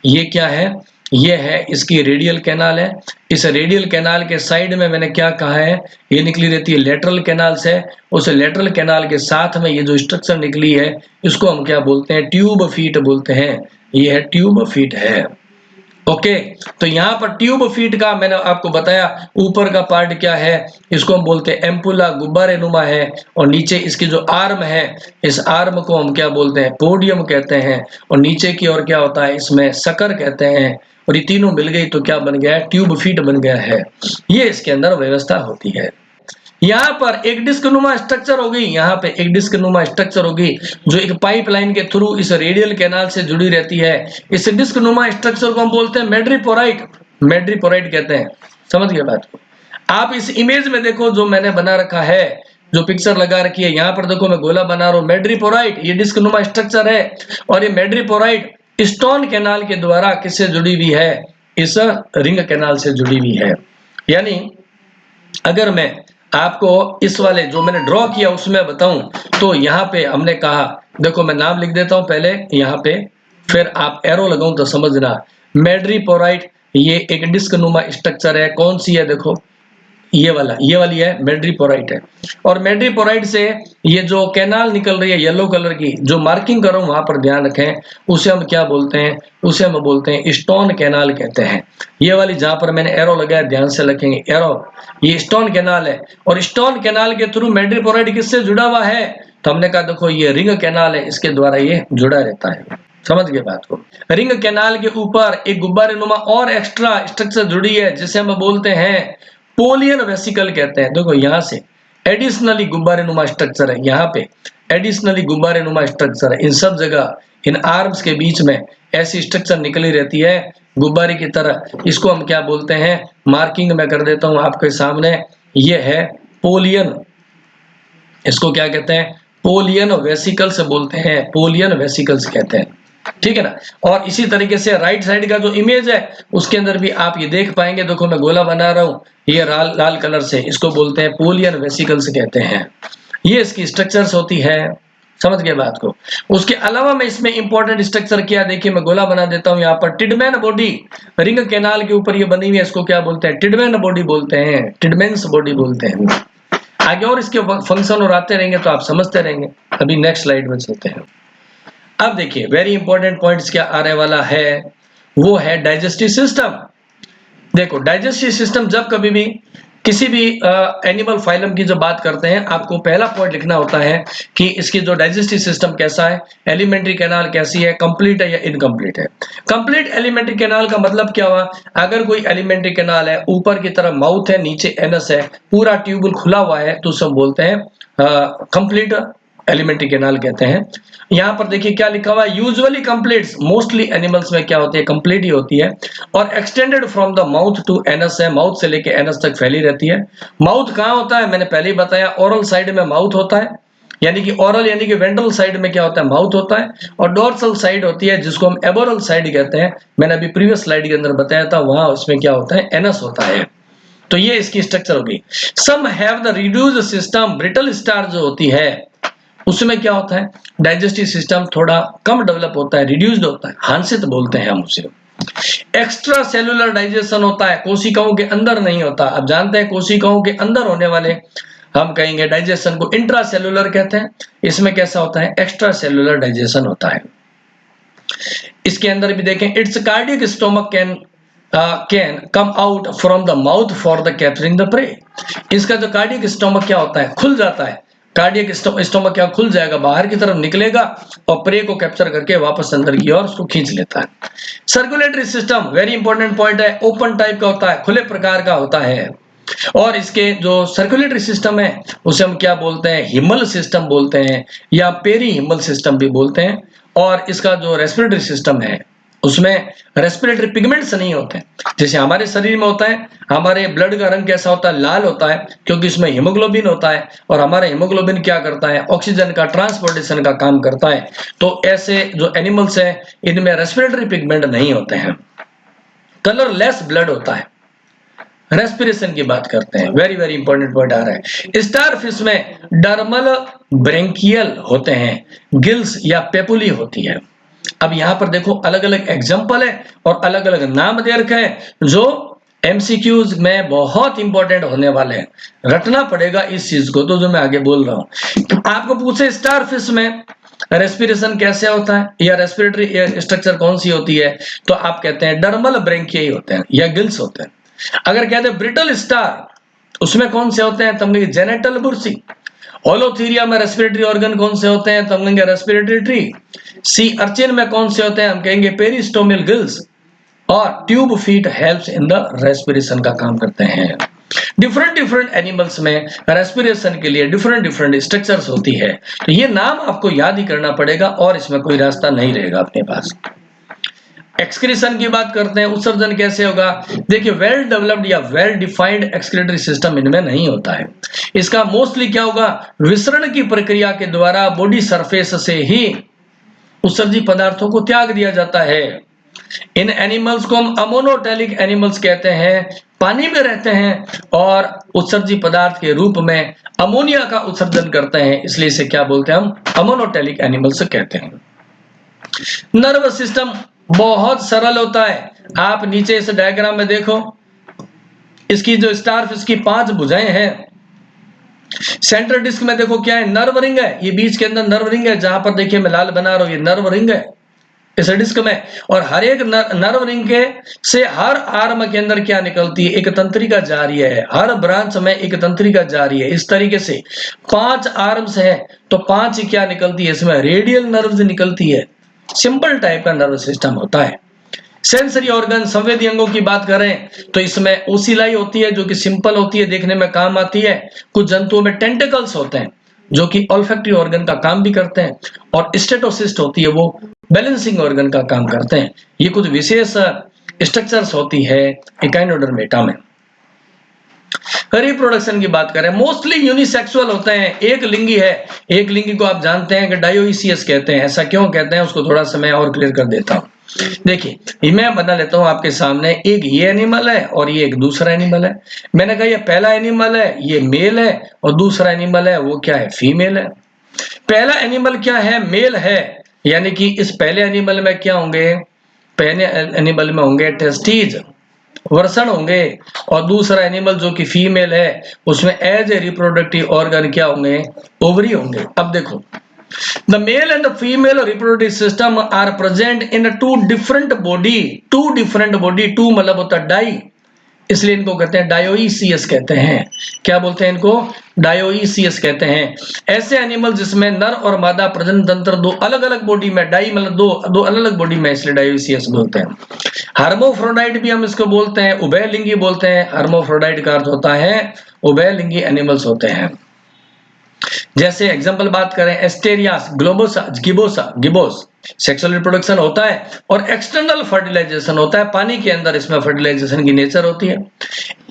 ये क्या है, ये है इसकी रेडियल कैनाल है। इस रेडियल कैनाल के साइड में मैंने क्या कहा है, ये निकली रहती है लेटरल कैनाल से। उस लेटरल कैनाल के साथ में ये जो स्ट्रक्चर निकली है इसको हम क्या बोलते हैं, ट्यूब फीट बोलते हैं। ये है ट्यूब फीट है। ओके, तो यहाँ पर ट्यूब फीट का मैंने आपको बताया, ऊपर का पार्ट क्या है, इसको हम बोलते हैं एम्पुला, गुब्बारे नुमा है। और नीचे इसकी जो आर्म है, इस आर्म को हम क्या बोलते हैं, पोडियम कहते हैं। और नीचे की ओर क्या होता है, इसमें सकर कहते हैं। और ये तीनों मिल गई तो क्या बन गया है, ट्यूब फीट बन गया है। ये इसके अंदर व्यवस्था होती है। यहाँ पर एक डिस्क नुमा स्ट्रक्चर होगी, यहाँ पे एक डिस्क नुमा स्ट्रक्चर होगी जो एक पाइपलाइन के थ्रू इस रेडियल कैनाल से जुड़ी रहती है। इस डिस्क नुमा स्ट्रक्चर को हम बोलते हैं मैड्रीपोराइट, मैड्रीपोराइट कहते हैं। समझ गए बात को? आप इस इमेज में देखो जो मैंने बना रखा है, जो पिक्चर लगा रखी है, यहाँ पर देखो मैं गोला बना रहा हूँ, मैड्रीपोराइट ये डिस्क नुमा स्ट्रक्चर है। और ये मैड्रीपोराइट स्टोन कैनाल के द्वारा किससे जुड़ी हुई है? इस रिंग कैनाल से जुड़ी हुई है। यानी अगर मैं आपको इस वाले जो मैंने ड्रॉ किया उसमें बताऊं तो यहाँ पे हमने कहा, देखो मैं नाम लिख देता हूं पहले यहाँ पे, फिर आप एरो लगाऊं तो समझना। मैड्रीपोराइट ये एक डिस्क नुमा स्ट्रक्चर है, कौन सी है? देखो ये वाली है, मैड्रीपोराइट है। और मैड्रीपोराइट से ये जो कैनाल निकल रही है येलो कलर की, जो मार्किंग कर रहा हूं वहां पर ध्यान रखें, उसे हम क्या बोलते हैं? उसे हम बोलते हैं स्टोन कैनाल कहते हैं। ये वाली जहां पर मैंने एरो लगाया ध्यान से रखेंगे, एरो, ये स्टोन कैनाल है। और स्टोन कैनाल के थ्रू मैड्रीपोराइट किससे जुड़ा हुआ है? तो हमने कहा देखो ये रिंग कैनाल है, इसके द्वारा ये जुड़ा रहता है। समझ गए बात को? रिंग कैनाल के ऊपर एक गुब्बारे नुमा और एक्स्ट्रा स्ट्रक्चर जुड़ी है जिसे हम बोलते हैं पोलियन वेसिकल कहते हैं। देखो यहाँ से एडिशनली गुब्बारे नुमा स्ट्रक्चर है, यहाँ पे एडिशनली गुब्बारे नुमा स्ट्रक्चर है। इन सब जगह इन आर्म्स के बीच में ऐसी स्ट्रक्चर निकली रहती है गुब्बारे की तरह। इसको हम क्या बोलते हैं? मार्किंग मैं कर देता हूं आपके सामने, ये है पोलियन। इसको क्या कहते हैं? पोलियन वेसिकल्स बोलते हैं, पोलियन वेसिकल्स कहते हैं। ठीक है ना? और इसी तरीके से राइट साइड का जो इमेज है उसके अंदर भी आप ये देख पाएंगे, देखो मैं गोला बना रहा हूँ ये लाल कलर से, इसको बोलते हैं पोलियन वेसिकल्स कहते हैं। ये इसकी स्ट्रक्चर्स होती है। समझ गए बात को? उसके अलावा मैं इसमें इंपॉर्टेंट स्ट्रक्चर क्या, देखिए मैं गोला बना देता हूं यहाँ पर, टिडमैन बॉडी रिंग कैनाल के ऊपर ये बनी हुई है, इसको क्या बोलते हैं? टिडमैन बॉडी बोलते हैं, टिडमैन्स बॉडी बोलते हैं। आगे और इसके फंक्शन और आते रहेंगे तो आप समझते रहेंगे। अभी नेक्स्ट स्लाइड में चलते हैं। अब देखिए वेरी इंपॉर्टेंट पॉइंट्स क्या आने वाला है, वो है डाइजेस्टिव सिस्टम। देखो डाइजेस्टिव सिस्टम, जब कभी भी किसी भी एनिमल फाइलम की जो बात करते हैं, आपको पहला पॉइंट लिखना होता है कि इसकी जो डाइजेस्टिव सिस्टम कैसा है, एलिमेंट्री कैनाल कैसी है, कंप्लीट है या इनकम्प्लीट है। कंप्लीट एलिमेंट्री कैनाल का मतलब क्या हुआ? अगर कोई एलिमेंट्री कैनाल है, ऊपर की तरफ माउथ है, नीचे एनस है, पूरा ट्यूबुल खुला हुआ है, तो सब बोलते हैं कंप्लीट एलिमेंट्री कैनाल कहते हैं। यहाँ पर देखिए क्या लिखा हुआ है, यूजुअली कंप्लीट, मोस्टली एनिमल्स में क्या होती है? कंप्लीट ही होती है। और extended from the mouth to anus है, माउथ से लेके एनस तक फैली रहती है। माउथ कहाँ होता है? मैंने पहले ही बताया, ओरल साइड में माउथ होता है, यानी कि ओरल यानी कि वेंट्रल साइड में क्या होता है? माउथ होता है। और डोर्सल साइड होती है जिसको हम एबोरल साइड कहते हैं, मैंने अभी प्रीवियस स्लाइड के अंदर बताया था, वहां उसमें क्या होता है? एनस होता है। तो ये इसकी स्ट्रक्चर होगी। Some have the reduced system, brittle star जो होती है उसमें क्या होता है? डाइजेस्टिव सिस्टम थोड़ा कम डेवलप होता है, रिड्यूस्ड होता है, हांसित बोलते हैं हम उसे। एक्स्ट्रा सेलुलर डाइजेशन होता है, कोशिकाओं के अंदर नहीं होता। अब जानते हैं कोशिकाओं के अंदर होने वाले हम कहेंगे डाइजेशन को इंट्रा सेलुलर कहते हैं। इसमें कैसा होता है? एक्स्ट्रा सेलुलर डाइजेशन होता है। इसके अंदर भी देखें, it's cardiac stomach can come out from the mouth for the capturing the prey. इसका जो कार्डियक स्टोमक क्या होता है? खुल जाता है। कार्डियक स्टोमक क्या खुल जाएगा, बाहर की तरफ निकलेगा और प्रे को कैप्चर करके वापस अंदर की ओर उसको खींच लेता है। Circulatory system very important point है, ओपन टाइप का होता है, खुले प्रकार का होता है। और इसके जो सर्कुलेटरी सिस्टम है उसे हम क्या बोलते हैं? हिमल सिस्टम बोलते हैं या पेरी हिमल सिस्टम भी बोलते हैं। और इसका जो रेस्पिरेटरी सिस्टम है उसमें रेस्पिरेटरी पिगमेंट्स नहीं होते हैं, जैसे हमारे शरीर में होता है। हमारे ब्लड का रंग कैसा होता है? लाल होता है, क्योंकि इसमें हीमोग्लोबिन होता है। और हमारा हीमोग्लोबिन क्या करता है? ऑक्सीजन का ट्रांसपोर्टेशन का काम करता है। तो ऐसे जो एनिमल्स हैं इनमें रेस्पिरेटरी पिगमेंट नहीं होते हैं, कलरलेस ब्लड होता है। रेस्पिरेशन की बात करते हैं, वेरी वेरी इंपॉर्टेंट पॉइंट आ रहा है। स्टार फिश में डर्मल ब्रेंकियल होते हैं, गिल्स या पेपुली होती है। अब यहां पर देखो अलग अलग एग्जाम्पल है और अलग अलग नाम दे रखे हैं जो एमसीक्यूज में बहुत इंपॉर्टेंट होने वाले हैं। रटना पड़ेगा इस चीज को, तो जो मैं आगे बोल रहा हूं। आपको पूछे स्टार फिश में रेस्पिरेशन कैसे होता है या रेस्पिरेटरी स्ट्रक्चर कौन सी होती है, तो आप कहते हैं डर्मल ब्रेंकियाई होते हैं या गिल्स होते हैं। अगर कहते हैं ब्रिटल स्टार, उसमें कौन से होते हैं? तो हम कहेंगे जेनेटल बुर्सी। होलोथीरिया में रेस्पिरेटरी ऑर्गन कौन से होते हैं? तो हम कहेंगे रेस्पिरेटरी ट्री। सी अर्चिन में कौन से होते हैं? हम कहेंगे पेरिस्टोमियल गिल्स। और tube feet helps in the respiration का काम करते हैं। डिफरेंट डिफरेंट एनिमल्स में रेस्पिरेशन के लिए डिफरेंट डिफरेंट स्ट्रक्चर्स होती है। तो ये नाम आपको याद ही करना पड़ेगा और इसमें कोई रास्ता नहीं रहेगा अपने पास। एक्सक्रीशन की बात करते हैं, उत्सर्जन कैसे होगा? देखिए, वेल डेवलप्ड या वेल डिफाइंड एक्सक्रीटरी सिस्टम इनमें नहीं होता है। इसका मोस्टली क्या होगा, विसरण की प्रक्रिया के द्वारा बॉडी सरफेस से ही उत्सर्जित पदार्थों को त्याग दिया जाता है। इन एनिमल्स को हम अमोनोटेलिक एनिमल्स कहते हैं, पानी में रहते हैं और उत्सर्जित पदार्थ के रूप में अमोनिया का उत्सर्जन करते हैं, इसलिए इसे क्या बोलते हैं, हम अमोनोटेलिक एनिमल्स कहते हैं। नर्वस सिस्टम बहुत सरल होता है। आप नीचे इस डायग्राम में देखो, इसकी जो स्टारफिश की 5 भुजाएं हैं, सेंट्रल डिस्क में देखो क्या है, नर्व रिंग है, ये बीच के अंदर नर्व रिंग है, जहां पर देखिए मैं लाल बना रहा हूं, ये नर्व रिंग है इस डिस्क में। और हर एक नर्व रिंग के से हर आर्म के अंदर क्या निकलती है, एक तंत्रिका जा रही है, हर ब्रांच में एक तंत्रिका जा रही है। इस तरीके से 5 आर्म्स है तो 5 ही क्या निकलती है, इसमें रेडियल नर्व्स निकलती है। सिंपल टाइप का नर्व सिस्टम होता है। सेंसरी ऑर्गन, संवेदी अंगों की बात करें तो इसमें ओसिलाई होती है जो कि सिंपल होती है, देखने में काम आती है। कुछ जंतुओं में टेंटिकल्स होते हैं जो कि ऑल्फैक्टरी ऑर्गन का काम भी करते हैं, और स्टेटोसिस्ट होती है वो बैलेंसिंग ऑर्गन का काम करते हैं। ये कुछ विशेष स्ट्रक्चर्स होती है इकाइनोडर्मेटा में। रिप्रोडक्शन की बात करें, मोस्टली यूनिसेक्सुअल होते हैं, एक लिंगी है। एक लिंगी को आप जानते हैं कि डायोइसियस कहते हैं। ऐसा क्यों कहते हैं उसको थोड़ा सा मैं और क्लियर कर देता हूं। देखिए, मैं बना लेता हूं आपके सामने, एक ये एनिमल है और ये एक दूसरा एनिमल है। मैंने कहा ये पहला एनिमल है, ये मेल है, और दूसरा एनिमल है वो क्या है, फीमेल है। पहला एनिमल क्या है, मेल है, यानी कि इस पहले एनिमल में क्या होंगे, पहले एनिमल में होंगे टेस्टीज, वर्षण होंगे, और दूसरा एनिमल जो कि फीमेल है उसमें एज ए रिप्रोडक्टिव ऑर्गन क्या होंगे, ओवरी होंगे। अब देखो, the male and the female reproductive system are present in two different body, two मतलब होता है डाई, इसलिए इनको कहते हैं डायोइसियस कहते हैं। क्या बोलते हैं इनको, डायोइसियस कहते हैं। ऐसे एनिमल जिसमें नर और मादा प्रजनन तंत्र दो अलग अलग बॉडी में, डाई मतलब दो अलग अलग बॉडी में, इसलिए डायोइसियस बोलते हैं। हार्मोफ्रोडाइट भी हम इसको बोलते हैं, उभयलिंगी बोलते हैं। हार्मोफ्रोडाइट का अर्थ होता है उभयलिंगी एनिमल्स होते हैं। जैसे एग्जांपल बात करें, एस्टेरियास, ग्लोबोसा, गिबोस, सेक्सुअल रिप्रोडक्शन होता है और एक्सटर्नल फर्टिलाइजेशन होता है, पानी के अंदर इसमें फर्टिलाइजेशन की नेचर होती है।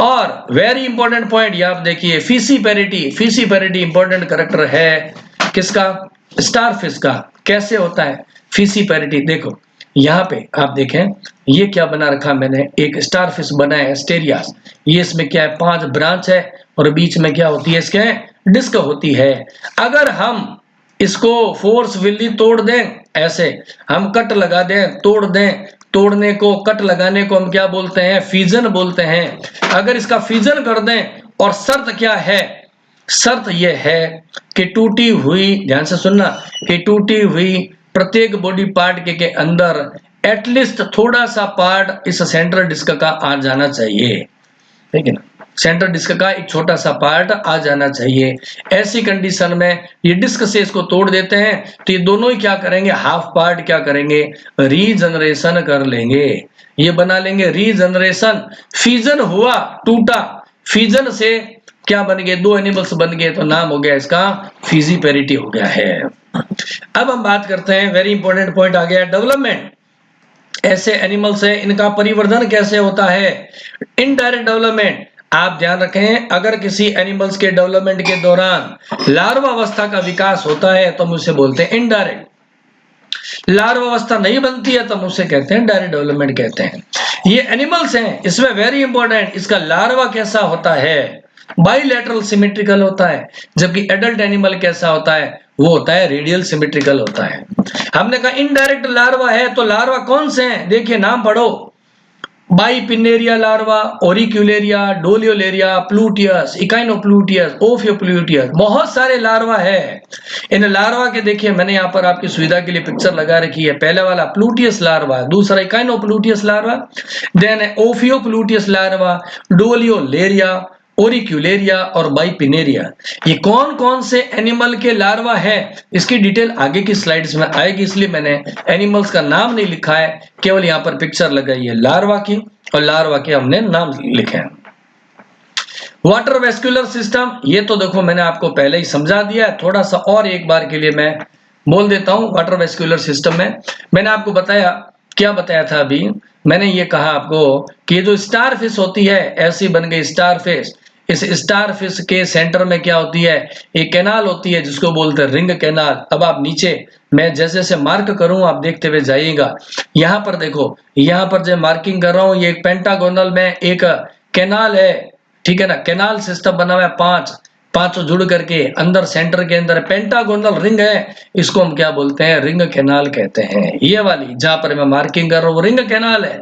और वेरी इंपॉर्टेंट पॉइंट ये आप देखिए, फीसीपैरिटी इंपॉर्टेंट कैरेक्टर है किसका, स्टारफिश का। कैसे होता है फीसीपैरिटी, देखो यहाँ पे आप देखें, ये क्या बना रखा मैंने, एक स्टारफिश बना है एस्टेरियास। ये इसमें क्या है, 5 ब्रांच है और बीच में क्या होती है, इसके डिस्क होती है। अगर हम इसको फोर्सफुली तोड़ दें, ऐसे हम कट लगा दें, तोड़ दें, तोड़ने को, कट लगाने को हम क्या बोलते हैं, फीजन बोलते हैं। अगर इसका फीजन कर दें, और शर्त क्या है, शर्त यह है कि टूटी हुई, ध्यान से सुनना, कि टूटी हुई प्रत्येक बॉडी पार्ट के अंदर एटलीस्ट थोड़ा सा पार्ट इस सेंट्रल डिस्क का आ जाना चाहिए, ठीक है ना, सेंट्रल डिस्क का एक छोटा सा पार्ट आ जाना चाहिए। ऐसी कंडीशन में ये डिस्क से इसको तोड़ देते हैं तो ये दोनों ही क्या करेंगे, हाफ पार्ट क्या करेंगे, रीजनरेशन कर लेंगे, ये बना लेंगे रीजनरेशन। फीजन हुआ, टूटा, फीजन से क्या बन गए, 2 एनिमल्स बन गए, तो नाम हो गया इसका फीजीपैरिटी हो गया है। अब हम बात करते हैं, वेरी इंपॉर्टेंट पॉइंट आ गया, डेवलपमेंट। ऐसे एनिमल्स है, इनका परिवर्धन कैसे होता है, इनडायरेक्ट डेवलपमेंट। आप ध्यान रखें, अगर किसी एनिमल्स के डेवलपमेंट के दौरान लार्वा अवस्था का विकास होता है तो हम उसे बोलते हैं इनडायरेक्ट। लार्वा अवस्था नहीं बनती है तो हम उसे कहते हैं डायरेक्ट डेवलपमेंट कहते हैं। ये एनिमल्स हैं, इसमें वेरी इंपॉर्टेंट, इसका लार्वा कैसा होता है, बाइलेटरल सिमेट्रिकल होता है, जबकि एडल्ट एनिमल कैसा होता है, वो होता है रेडियल सिमेट्रिकल होता है। हमने कहा इनडायरेक्ट लार्वा है, तो लार्वा कौन से हैं, देखिए नाम पढ़ो, बाइपिनेरिया लार्वा, ओरिक्यूलेरिया, डोलियोलेरिया, प्लूटियस, इकाइनोप्लूटियस, ओफियोप्लूटियस, बहुत सारे लार्वा है। इन लार्वा के देखिए मैंने यहाँ पर आपकी सुविधा के लिए पिक्चर लगा रखी है। पहले वाला प्लूटियस लार्वा, दूसरा इकाइनोप्लूटियस लार्वा, देन ओफियोप्लूटियस लार्वा, डोलियोलेरिया, ओरिक्यूलेरिया और बाइपिनेरिया। ये कौन कौन से एनिमल के लार्वा है, इसकी डिटेल आगे की स्लाइड्स में आएगी, इसलिए मैंने एनिमल्स का नाम नहीं लिखा है, केवल यहाँ पर पिक्चर लगाई है लार्वा की, और लार्वा के हमने नाम लिखे हैं। वाटर वेस्कुलर सिस्टम, ये तो देखो मैंने आपको पहले ही समझा दिया है, थोड़ा सा और एक बार के लिए मैं बोल देता हूं। वाटर वेस्कुलर सिस्टम में मैंने आपको बताया, क्या बताया था अभी, मैंने ये कहा आपको कि जो स्टार फिश होती है, ऐसी बन गई स्टार फिश। इस स्टार फिश के सेंटर में क्या होती है, एक कैनाल होती है जिसको बोलते हैं रिंग कैनाल। अब आप नीचे मैं जैसे जैसे मार्क करूं आप देखते हुए जाइएगा। यहां पर देखो, यहां पर जो मार्किंग कर रहा हूं ये एक पेंटागोनल में एक कैनाल है, ठीक है ना। कैनाल सिस्टम बना हुआ है, पांचों जुड़ करके अंदर सेंटर के अंदर पेंटागोनल रिंग है, इसको हम क्या बोलते हैं, रिंग कैनाल कहते हैं। ये वाली जहां पर मैं मार्किंग कर रहा हूं वो रिंग कैनाल है।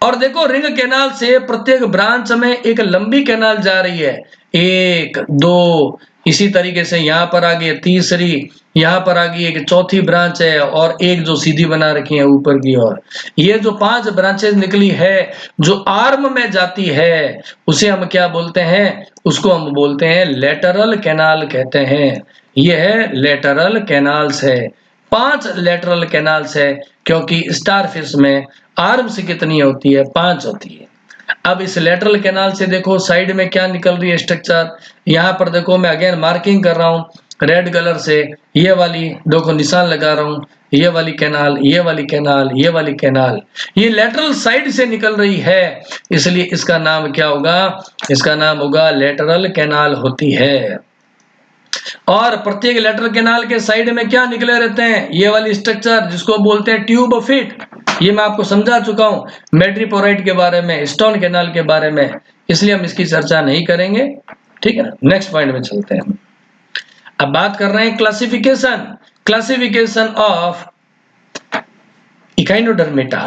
और देखो रिंग कैनाल से प्रत्येक ब्रांच में एक लंबी कैनाल जा रही है, एक दो, इसी तरीके से यहां पर आ गई तीसरी, यहां पर आ गई एक चौथी ब्रांच है, और एक जो सीधी बना रखी है ऊपर की ओर। ये जो 5 ब्रांचेस निकली है, जो आर्म में जाती है, उसे हम क्या बोलते हैं, उसको हम बोलते हैं लेटरल कैनाल कहते हैं। ये है लेटरल कैनाल्स है, 5 लेटरल कैनाल्स है, क्योंकि स्टारफिश में आर्म्स कितनी होती है, 5 होती है। अब इस लेटरल कैनाल से देखो साइड में क्या निकल रही है स्ट्रक्चर, यहां पर देखो मैं अगेन मार्किंग कर रहा हूं रेड कलर से, ये वाली देखो निशान लगा रहा हूं, ये वाली कैनाल, ये वाली कैनाल, ये वाली कैनाल, ये लेटरल साइड से निकल रही है, इसलिए इसका नाम क्या होगा, इसका नाम होगा लेटरल कैनाल होती है। और प्रत्येक लेटरल कैनाल के साइड में क्या निकले रहते हैं, ये वाली स्ट्रक्चर जिसको बोलते हैं ट्यूब फिट। ये मैं आपको समझा चुका हूं मैड्रीपोराइट के बारे में, स्टोन कैनाल के बारे में, इसलिए हम इसकी चर्चा नहीं करेंगे, ठीक है। नेक्स्ट पॉइंट में चलते हैं। अब बात कर रहे हैं classification of Echinodermata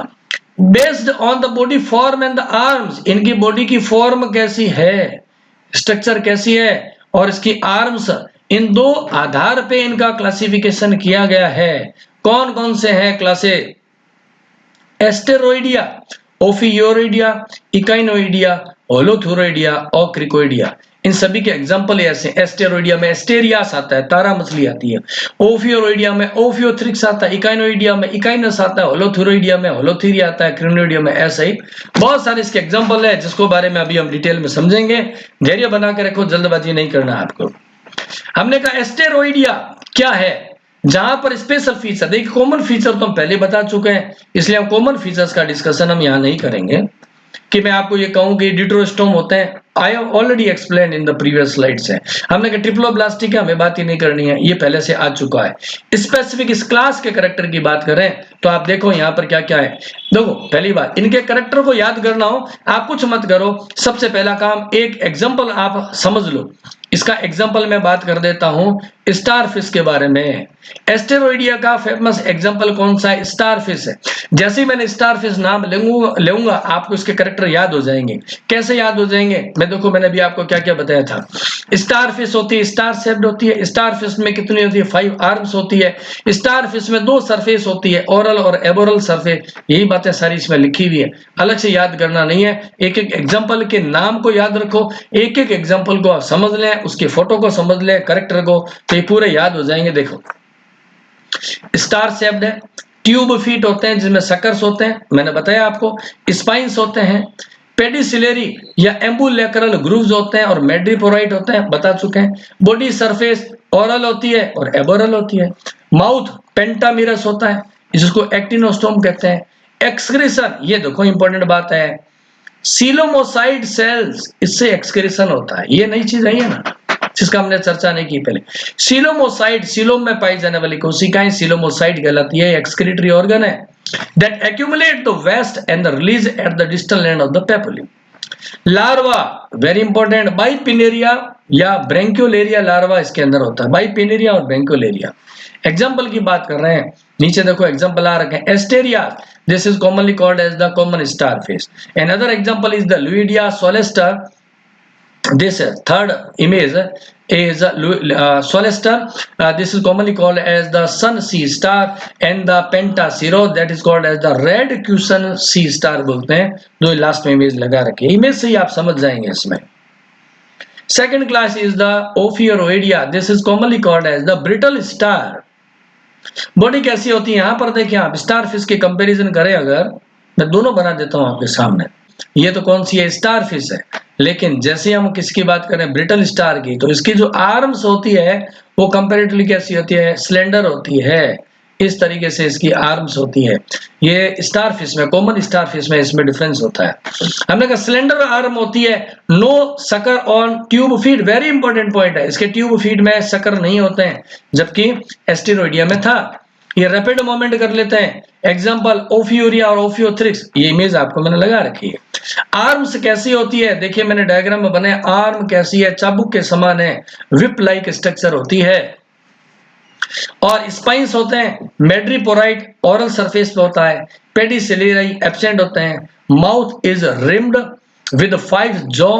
based on the body form and the arms. इनकी बॉडी की फॉर्म कैसी है, स्ट्रक्चर कैसी है, और इसकी आर्म्स, इन दो आधार पे इनका क्लासिफिकेशन किया गया है। कौन कौन से हैं क्लासे, एस्टेरोइडिया, ओफियोरोइडिया, इकाइनोइडिया, होलोथुरोइडिया और क्रिकोइडिया। इन सभी के एग्जांपल ऐसे, एस्टेरोइडिया में एस्टेरियास आता है, तारा मछली आती है, ओफियोरोइडिया में ओफियोथ्रिक्स आता है, इकाइनोइडिया में इकाइनस आता है, होलोथुरोइडिया में होलोथीरिया आता है, क्रिनोइडिया में ऐसा ही बहुत सारे इसके एग्जांपल है, जिसको बारे में अभी हम डिटेल में समझेंगे। धैर्य बना के रखो, जल्दबाजी नहीं करना आपको। हमने कहा एस्टेरोइडिया क्या है, जहां पर स्पेशल फीचर, देखिए कॉमन फीचर तो हम पहले बता चुके हैं, इसलिए हम कॉमन फीचर्स का डिस्कशन हम यहां नहीं करेंगे कि मैं आपको ये कहूं कि डिट्रोस्टोम होते हैं। I have already explain in the previous slides है। हमने कहा ट्रिप्लोब्लास्टिक है, हमें बात ही नहीं करनी है, ये पहले से आ चुका है। स्पेसिफिक इस क्लास के कैरेक्टर की बात करें तो आप देखो यहां पर क्या क्या है। देखो पहली बात, इनके कैरेक्टर को याद करना हो आप कुछ मत करो, सबसे पहला काम एक एग्जांपल आप समझ लो। इसका एग्जांपल मैं बात कर देता हूं स्टारफिश के बारे में। एस्टेरोइडिया का फेमस एग्जांपल कौन सा है, स्टारफिश है। जैसे ही मैंने स्टारफिश नाम लेऊंगा आपको इसके कैरेक्टर याद हो जाएंगे। कैसे याद हो जाएंगे, मैं देखो मैंने भी आपको क्या क्या बताया था। स्टारफिश होती है, स्टार शेप्ड होती है, स्टारफिश में कितनी होती है, 5 आर्म्स होती है। स्टारफिश में 2 सरफेस होती है, ओरल और एबोरल सरफेस, यही बातें सारी इसमें लिखी हुई है, अलग से याद करना नहीं है। एक एक एग्जांपल के नाम को याद रखो, एक एक एग्जांपल को आप समझ लें, उसकी फोटो को समझ लें, कैरेक्टर को, तो ये पूरे याद हो जाएंगे। देखो स्टार शेप्ड है, ट्यूब फीट होते हैं जिसमें सकर्स होते हैं, मैंने बताया आपको, स्पाइंस होते हैं, पेडिसिलरी या एम्बुलेक्रल ग्रूव्स होते हैं, और मैड्रीपोराइट होते हैं, बता चुके हैं। बॉडी सरफेस ओरल होती है और एबोरल होती है। माउथ पेंटामिरस होता है, जिसको एक्टिनोस्टोम कहते हैं। एक्सक्रीशन, ये देखो इंपॉर्टेंट बात है, सीलोमोसाइड सेल्स, इससे एक्सक्रीशन होता है, ये नई चीज है ना, जिसका हमने चर्चा नहीं की पहले। सीलोमोसाइड, सीलोम में पाई जाने वाली कोशिकाएं सीलोमोसाइड कहलाती है, एक्सक्रीटरी ऑर्गन है that accumulate the waste and the release at the distal end of the papillae. Larva very important, bipinnaria या ब्रैंक्योलेरिया लार्वा इसके अंदर होता है, बाइपिनेरिया और ब्रैंक्योलेरिया। एग्जांपल की बात कर रहे हैं, नीचे देखो एग्जांपल आ रखे हैं। Asterias, this is commonly called as the common starfish. Another example is the Luidia Solaster. This third image is Solester. This is commonly called as the sun sea star, and the Pentacero, that is called as the red cushion sea star बोलते हैं। जो लास्ट में इमेज लगा रखी है, इमेज से ही आप समझ जाएंगे इसमें। Second class is the Ophiuroidea. This is commonly called as the brittle star. Body कैसी होती है, यहां पर देखिए आप स्टारफिश के कंपैरिजन करें, अगर मैं दोनों बना देता हूं आपके सामने। ये तो कौन सी है, स्टारफिश है, लेकिन जैसे हम किसकी बात करें, ब्रिटल स्टार की, तो इसकी जो आर्म्स होती है वो कंपैरेटिवली कैसी होती है, स्लेंडर होती है। इस तरीके से इसकी आर्म्स होती है। ये स्टार फिश में, कॉमन स्टार फिश में इसमें डिफरेंस होता है। हमने कहा स्लेंडर आर्म होती है, no sucker on tube feed, very important point है, इसके ट्यूब फीड में सकर नहीं होते हैं, जबकि एस्टेरोइडिया में था। ये रैपिड मूवमेंट कर लेते हैं, एग्जांपल ओफियूरिया और ओफियोथ्रिक्स, ये इमेज आपको मैंने लगा रखी है। आर्म्स कैसी होती है, देखिए मैंने डायग्राम में बनाया, आर्म कैसी है, चाबुक के समान है, विप लाइक स्ट्रक्चर होती है। और स्पाइंस होते हैं, मेड्रीपोराइट ओरल सरफेस पे होता है, पेडिसिलियरी एब्सेंट होते हैं, mouth is rimmed with 5 jaw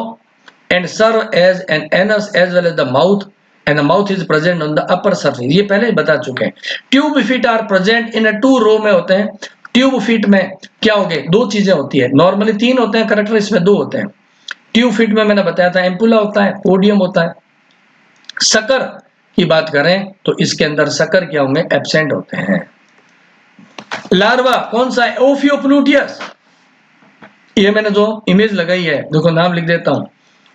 and serve as an anus as well as the mouth and the mouth is present on the upper surface, ये पहले ही बता चुके हैं। Tube feet are present in 2 row में होते हैं। ट्यूब फीट में क्या हो गए, 2 चीजें होती है, नॉर्मली 3 होते हैं करेक्टर, इसमें 2 होते हैं। ट्यूब फीट में मैंने बताया था एम्पुला होता है, पोडियम होता है। सकर की बात करें तो इसके अंदर सकर क्या होंगे, एब्सेंट होते हैं। लार्वा कौन सा है, ओफियोप्लूटियस, ये मैंने जो इमेज लगाई है, देखो नाम लिख देता हूं,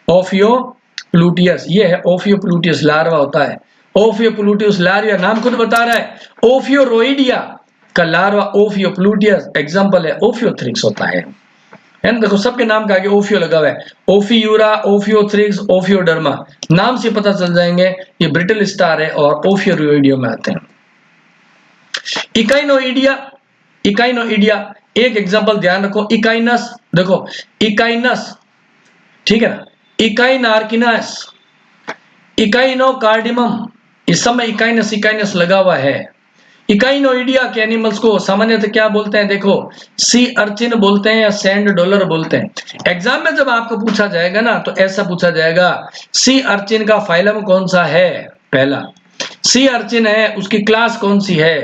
ओफियोप्लूटियस, ये है ओफियोप्लूटियस, लार्वा होता है। ओफियोप्लूटियस लार्वा, नाम खुद बता रहा है, ओफियोरोइडिया का लार्वा ओफियोप्लूटियस, एग्जांपल है ओफियोथ्रिक्स होता है ना। देखो सबके नाम के आगे ओफियो लगा हुआ है, ओफियूरा, ओफियोथ्रिक्स, ओफियोडर्मा, नाम से पता चल जाएंगे ये ब्रिटल स्टार है और ओफियोरोइडियो में आते हैं। इकाइनोइडिया, इकाइनोइडिया एक एग्जांपल ध्यान रखो, इकाइनस, देखो इकाइनस, ठीक है ना, इकाइनार्किनस, इकाइनोकार्डियम, इस समय इकाइनस इकाइनस लगा हुआ है। इकाइनोइडिया के एनिमल्स को सामान्यतः क्या बोलते हैं, देखो सी अर्चिन बोलते हैं या सैंड डॉलर बोलते हैं। एग्जाम में जब आपको पूछा जाएगा ना तो ऐसा पूछा जाएगा, सी अर्चिन का फाइलम कौन सा है, पहला सी अर्चिन है, उसकी क्लास कौन सी है,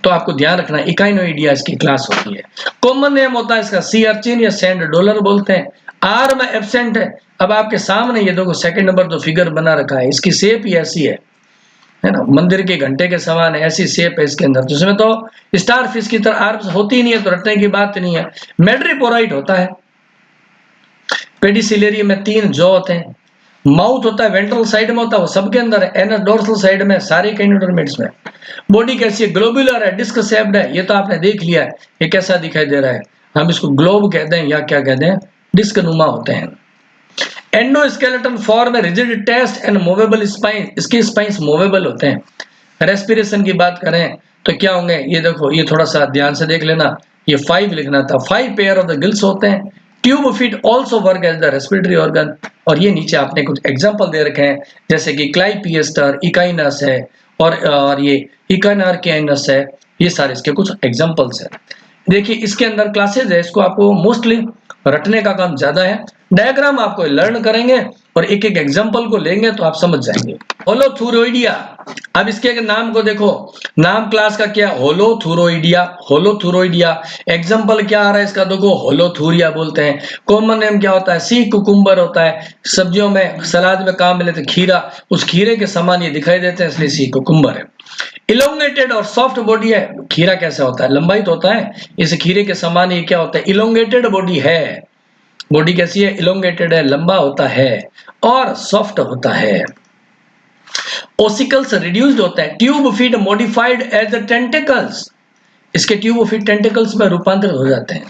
तो आपको ध्यान रखना इकाइनोइडिया इसकी क्लास होती है। कॉमन नेम होता है इसका सी अर्चिन या सैंड डॉलर बोलते हैं। आर्म एब्सेंट है। अब आपके सामने ये देखो सेकंड नंबर जो फिगर बना रखा है, इसकी शेप ही ऐसी है ना, मंदिर के घंटे के समान ऐसी शेप है इसके अंदर, तो इसमें तो स्टार फिश की तरह आर्म्स होती ही नहीं है, तो रटने की बात नहीं है। मेड्रीपोराइट होता है, पेडिसिलियरी में 3 जॉ होते हैं, माउथ होता है वेंट्रल साइड में होता है, वो सबके अंदर है, एनस डोर्सल साइड में, सारे कैनिडोडर्मेट्स में। बॉडी कैसी है, ग्लोबुलर है, डिस्क शेप्ड है, ये तो आपने देख लिया है, ये कैसा दिखाई दे रहा है, हम इसको ग्लोब कहते हैं या क्या कहते हैं, डिस्क नुमा होते हैं। एंडोस्केलेटन फॉर्म है, rigid test and movable spine, इसके स्पाइंस मूवेबल होते हैं। रेस्पिरेशन की बात करें तो क्या होंगे, ये देखो, ये थोड़ा सा ध्यान से देख लेना, ये 5 लिखना था, 5 पेयर ऑफ द गिल्स होते हैं। Tube feet also work as the respiratory organ, और ये नीचे आपने कुछ एग्जाम्पल दे रखे हैं, जैसे कि क्लाइपिएस्टर, इकाइनस है, और ये इकाइनार्किनस है, ये सारे इसके कुछ एग्जाम्पल्स हैं। देखिए इसके अंदर क्लासेज है, इसको आपको मोस्टली रटने का काम ज्यादा है, डायग्राम आपको लर्न करेंगे और एक एक एग्जांपल को लेंगे तो आप समझ जाएंगे। होलोथुरोइडिया, अब इसके नाम को देखो, नाम क्लास का क्या, होलोथुरोइडिया, होलोथुरोइडिया, एग्जांपल क्या आ रहा है इसका, देखो होलोथुरिया बोलते हैं। कॉमन नेम क्या होता है, सी कुकुम्बर होता है, सब्जियों में सलाद में काम मिले तो खीरा, उस खीरे के समान ये दिखाई देते हैं, इसलिए सी कुकुम्बर है। इलोंगेटेड और सॉफ्ट बॉडी है, खीरा कैसा होता है, लंबाई तो होता है, इस खीरे के समान ये क्या होता है, इलोंगेटेड बॉडी है। बॉडी कैसी है, इलोंगेटेड है, लंबा होता है और सॉफ्ट होता है। ओसिकल्स रिड्यूस्ड होता है। Tube feet modified as tentacles, इसके ट्यूब फीट टेंटिकल्स में रूपांतरित हो जाते हैं।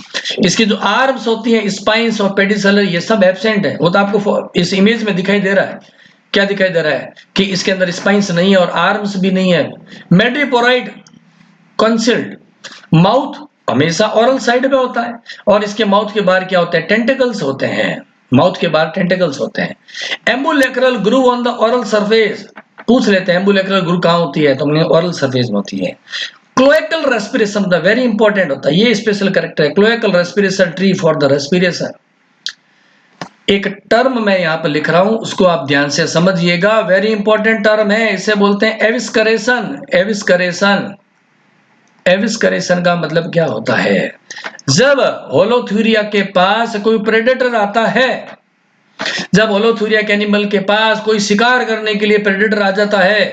इसकी जो आर्म्स होती हैं, स्पाइंस और पेडिसलर, ये सब एब्सेंट है, वो तो आपको इस इमेज में दिखाई दे रहा है। क्या दिखाई दे रहा है कि इसके अंदर स्पाइंस नहीं है और आर्म्स भी नहीं है। मेड्रीपोराइड कंसील्ड, माउथ हमेशा ओरल साइड पे होता है और इसके माउथ के बाहर क्या होता है, टेंटिकल्स होते हैं, माउथ के बाहर टेंटिकल्स होते हैं। Ambulacral groove on the oral surface, पूछ लेते हैं एम्बुलेक्रल ग्रूव कहां होती है, तो हमने ओरल सरफेस में होती है। Cloacal respiration the very important होता है, ये स्पेशल कैरेक्टर है, cloacal respiration tree for the respiration. एक टर्म मैं यहां पर लिख रहा हूं, उसको आप ध्यान से समझिएगा, वेरी इंपॉर्टेंट टर्म है, इसे बोलते हैं एविस्करेशन। एविस्करेशन, एविस्करेशन का मतलब क्या होता है, जब होलोथुरिया के पास कोई प्रेडेटर आता है, जब होलोथुरिया के एनिमल के पास कोई शिकार करने के लिए प्रेडेटर आ जाता है,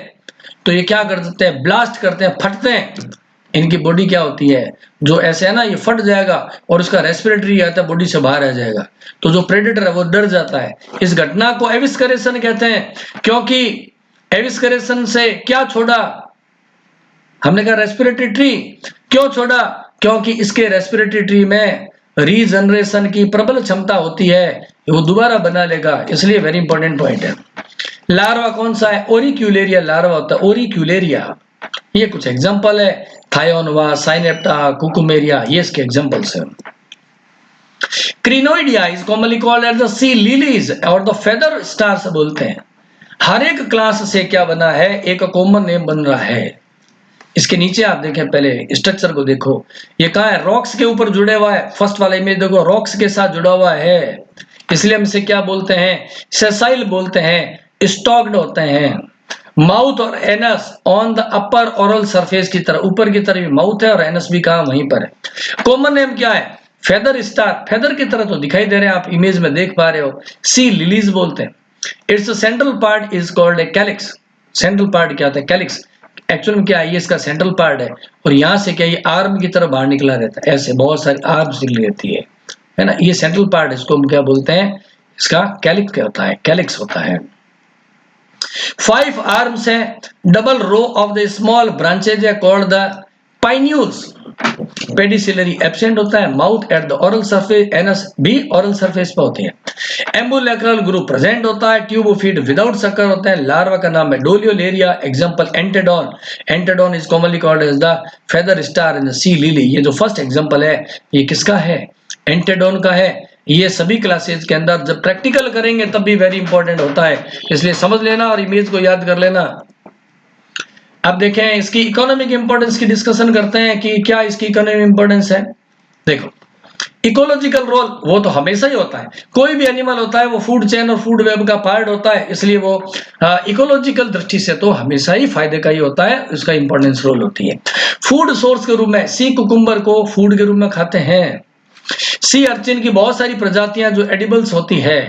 तो ये क्या कर देते हैं, ब्लास्ट करते हैं, फटते हैं, इनकी बॉडी क्या होती है, जो ऐसे है ना, ये फट जाएगा और उसका रेस्पिरेटरी आता है बॉडी से बाहर आ जाएगा, तो जो प्रेडेटर है वो डर जाता है। इस घटना को एविस्करेशन कहते हैं, क्योंकि एविस्करेशन से क्या छोड़ा, हमने कहा रेस्पिरेटरी ट्री, क्यों छोड़ा, क्योंकि इसके रेस्पिरेटरी ट्री में रीजनरेशन की प्रबल क्षमता होती है, वो दोबारा बना लेगा, इसलिए वेरी इंपॉर्टेंट पॉइंट है। लार्वा कौन सा है, ओरिक्यूलेरिया लार्वा होता है, ओरिक्यूलेरिया। ये कुछ एग्जांपल है, थायोनवा, साइनेप्टा, कुकुमेरिया, ये इसके एग्जांपल्स हैं। Crinoidea is commonly called as the sea lilies और द फेदर स्टार्स बोलते हैं। हर एक क्लास से क्या बना है, एक कॉमन नेम बन रहा है। इसके नीचे आप देखें, पहले स्ट्रक्चर को देखो, ये कहाँ है, रॉक्स के ऊपर जुड़े हुआ है। फर्स्ट वाला इमेज देखो, रॉक्स के साथ जुड़ा हुआ है, इसलिए हम इसे क्या बोलते हैं, सेसाइल बोलते हैं, स्टॉक्ड होते हैं। माउथ और anus on the upper oral surface की तरफ, ऊपर की तरफ माउथ है और एनस भी कहाँ वहीं पर है। कॉमन नेम क्या है, फेदर स्टार, फेदर की तरह तो दिखाई दे रहे हैं, आप इमेज में देख पा रहे हो, सी लिलीज बोलते हैं। It's central part is called a calyx. Central part क्या होता है, कैलिक्स। एक्चुअल में क्या है, ये इसका सेंट्रल पार्ट है, और यहाँ से क्या, ये आर्म की तरफ बाहर निकला रहता है, ऐसे बहुत सारी आर्म्स निकली रहती है ना, ये सेंट्रल पार्ट, इसको हम क्या बोलते हैं, इसका कैलिक्स क्या होता है, कैलिक्स होता है। 5 आर्म्स है, double row of the small branches है called the pinnules. Pedicellariae absent होता है, mouth at the oral surface, anus भी ओरल सरफेस पे होती है। एम्बुलेक्रल ग्रुप प्रेजेंट होता है, ट्यूबोफिट विदाउट सकर होते हैं। लार्वा का नाम है doliolaria, example Antedon. Antedon is commonly called as the feather star in the sea lily. ये जो फर्स्ट एग्जांपल है ये किसका है, एंटेडॉन का है। ये सभी क्लासेज के अंदर जब प्रैक्टिकल करेंगे तब भी वेरी इंपॉर्टेंट होता है, इसलिए समझ लेना और इमेज को याद कर लेना। अब देखें इसकी इकोनॉमिक इंपॉर्टेंस की डिस्कशन करते हैं कि क्या इसकी इकोनॉमिक इंपॉर्टेंस है। देखो, इकोलॉजिकल रोल वो तो हमेशा ही होता है, कोई भी एनिमल होता है वो फूड चेन और फूड वेब का पार्ट होता है, इसलिए वो इकोलॉजिकल दृष्टि से तो हमेशा ही फायदे का ही होता है, उसका इंपॉर्टेंस रोल होती है। फूड सोर्स के रूप में सी कुकुम्बर को फूड के रूप में खाते हैं। सी अर्चिन की बहुत सारी प्रजातियां जो एडिबल्स होती है।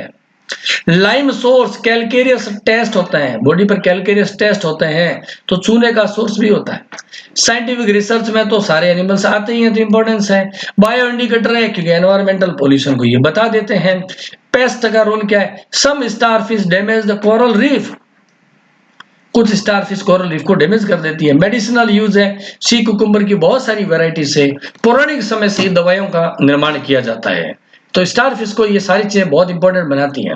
लाइम सोर्स कैलकेरियस टेस्ट होते हैं, बॉडी पर कैलकेरियस टेस्ट होते हैं, तो चूने का सोर्स भी होता है। साइंटिफिक रिसर्च में तो सारे एनिमल्स आते ही हैं, तो इंपॉर्टेंस है। बायो इंडिकेटर है, क्योंकि एनवायरमेंटल पोल्यूशन को ये बता देते हैं। पेस्ट का रोल क्या है, some starfish damage the coral reef, कुछ स्टारफिश कोरल रीफ को डैमेज कर देती है। मेडिसिनल यूज है, सी कुकुम्बर की बहुत सारी वैरायटी से पौराणिक समय से दवाइयों का निर्माण किया जाता है, तो स्टारफिश को ये सारी चीजें बहुत इंपॉर्टेंट बनाती हैं।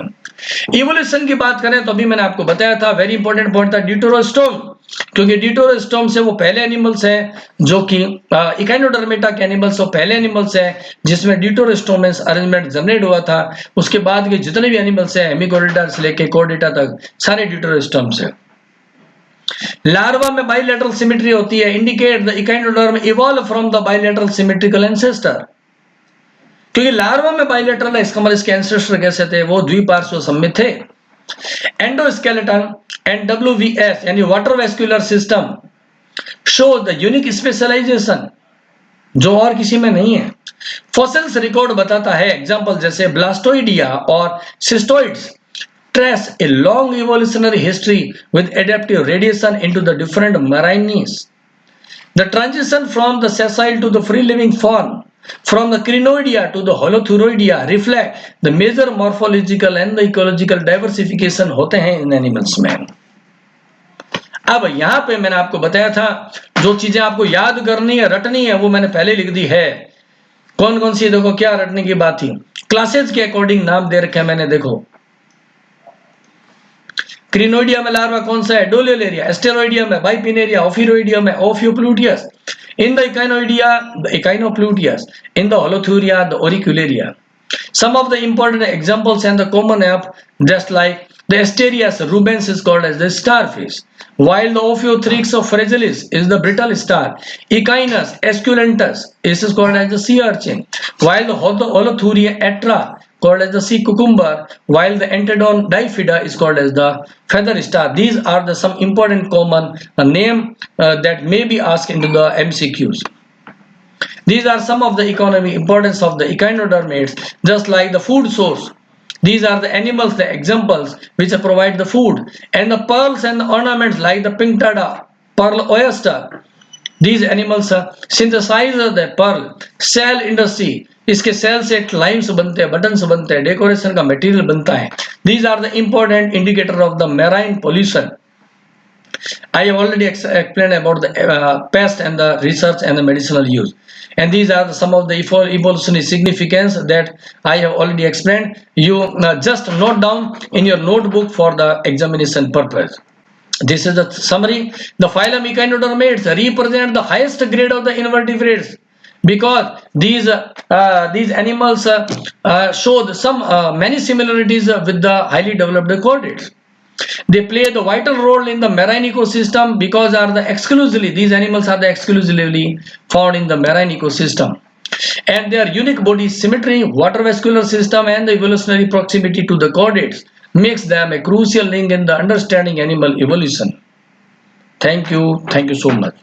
इवोल्यूशन की बात करें तो अभी मैंने आपको बताया था, वेरी इंपॉर्टेंट पॉइंट था ड्यूटेरोस्टोम, क्योंकि ड्यूटेरोस्टोम से वो पहले एनिमल्स हैं जो कि इकाइनोडर्मेटा के एनिमल्स, वो पहले एनिमल्स हैं जिसमें ड्यूटेरोस्टोमेंस अरेंजमेंट जनरेट हुआ था। उसके बाद के जितने भी एनिमल्स हैं, हेमिकोर्डिटा से लेके कोर्डिटा तक, सारे ड्यूटेरोस्टोम्स हैं। लार्वा में बाइलेटरल सिमेट्री होती है, indicate the echinoderm evolve from the bilateral symmetrical ancestor, क्योंकि लार्वा में बाइलेटरल है, इसका मतलब इसके एंसेस्टर कैसे थे, वो द्विपार्श्व सममित थे। एंडोस्केलेटन एंड WVS यानी water vascular system show the unique specialization जो और किसी में नहीं है। फॉसिल्स रिकॉर्ड बताता है, एग्जांपल जैसे ब्लास्टोइडिया और सिस्टोइड्स trace a long evolutionary history with adaptive radiation into the different marines. The transition from the sessile to the free-living form, from the crinoidea to the holothuroidea, reflect the major morphological and the ecological diversification होते हैं इन एनिमल्स में। अब यहाँ पे मैंने आपको बताया था जो चीजें आपको याद करनी है, रटनी है, वो मैंने पहले लिख दी है। कौन कौन सी, देखो क्या रटने की बात थी, क्लासेज के अकॉर्डिंग नाम दे रखे हैं मैंने। देखो क्रिनोइडिया में लार्वा कौन सा है, डोलियोलेरिया। एस्टेरोइडिया में बाइपिनेरिया। ओफिरोइडिया में ophiopluteus. In the Echinoidea the echinopluteus. In the Holothuria the auricularia. Some of the important examples and the common app, just like the Asterias rubens is called as the starfish, while the Ophiothrix of fragilis is the brittle star. Echinus esculentus is called as the sea urchin, while the Holothuria atra called as the sea cucumber, while the Entodon diphyda is called as the feather star. These are the some important common name that may be asked into the MCQs. These are some of the economic importance of the echinodermates, just like the food source. These are the animals, the examples which provide the food, and the pearls and the ornaments like the pinctada, pearl oyster, These animals synthesize the pearl. Cell industry, इसके सेल से लाइम्स बनते हैं, बटन्स बनते हैं, डेकोरेशन का मटेरियल बनता है. These are the important indicator of the marine pollution. I have already explained about the pest and the research and the medicinal use. And these are some of the evolutionary significance that I have already explained. You just note down in your notebook for the examination purpose. This is the summary. The phylum Echinodermates represent the highest grade of the invertebrates because these animals show some many similarities with the highly developed chordates. They play the vital role in the marine ecosystem because these animals are exclusively found in the marine ecosystem. And their unique body symmetry, water vascular system, and the evolutionary proximity to the chordates makes them a crucial link in the understanding animal evolution. Thank you so much.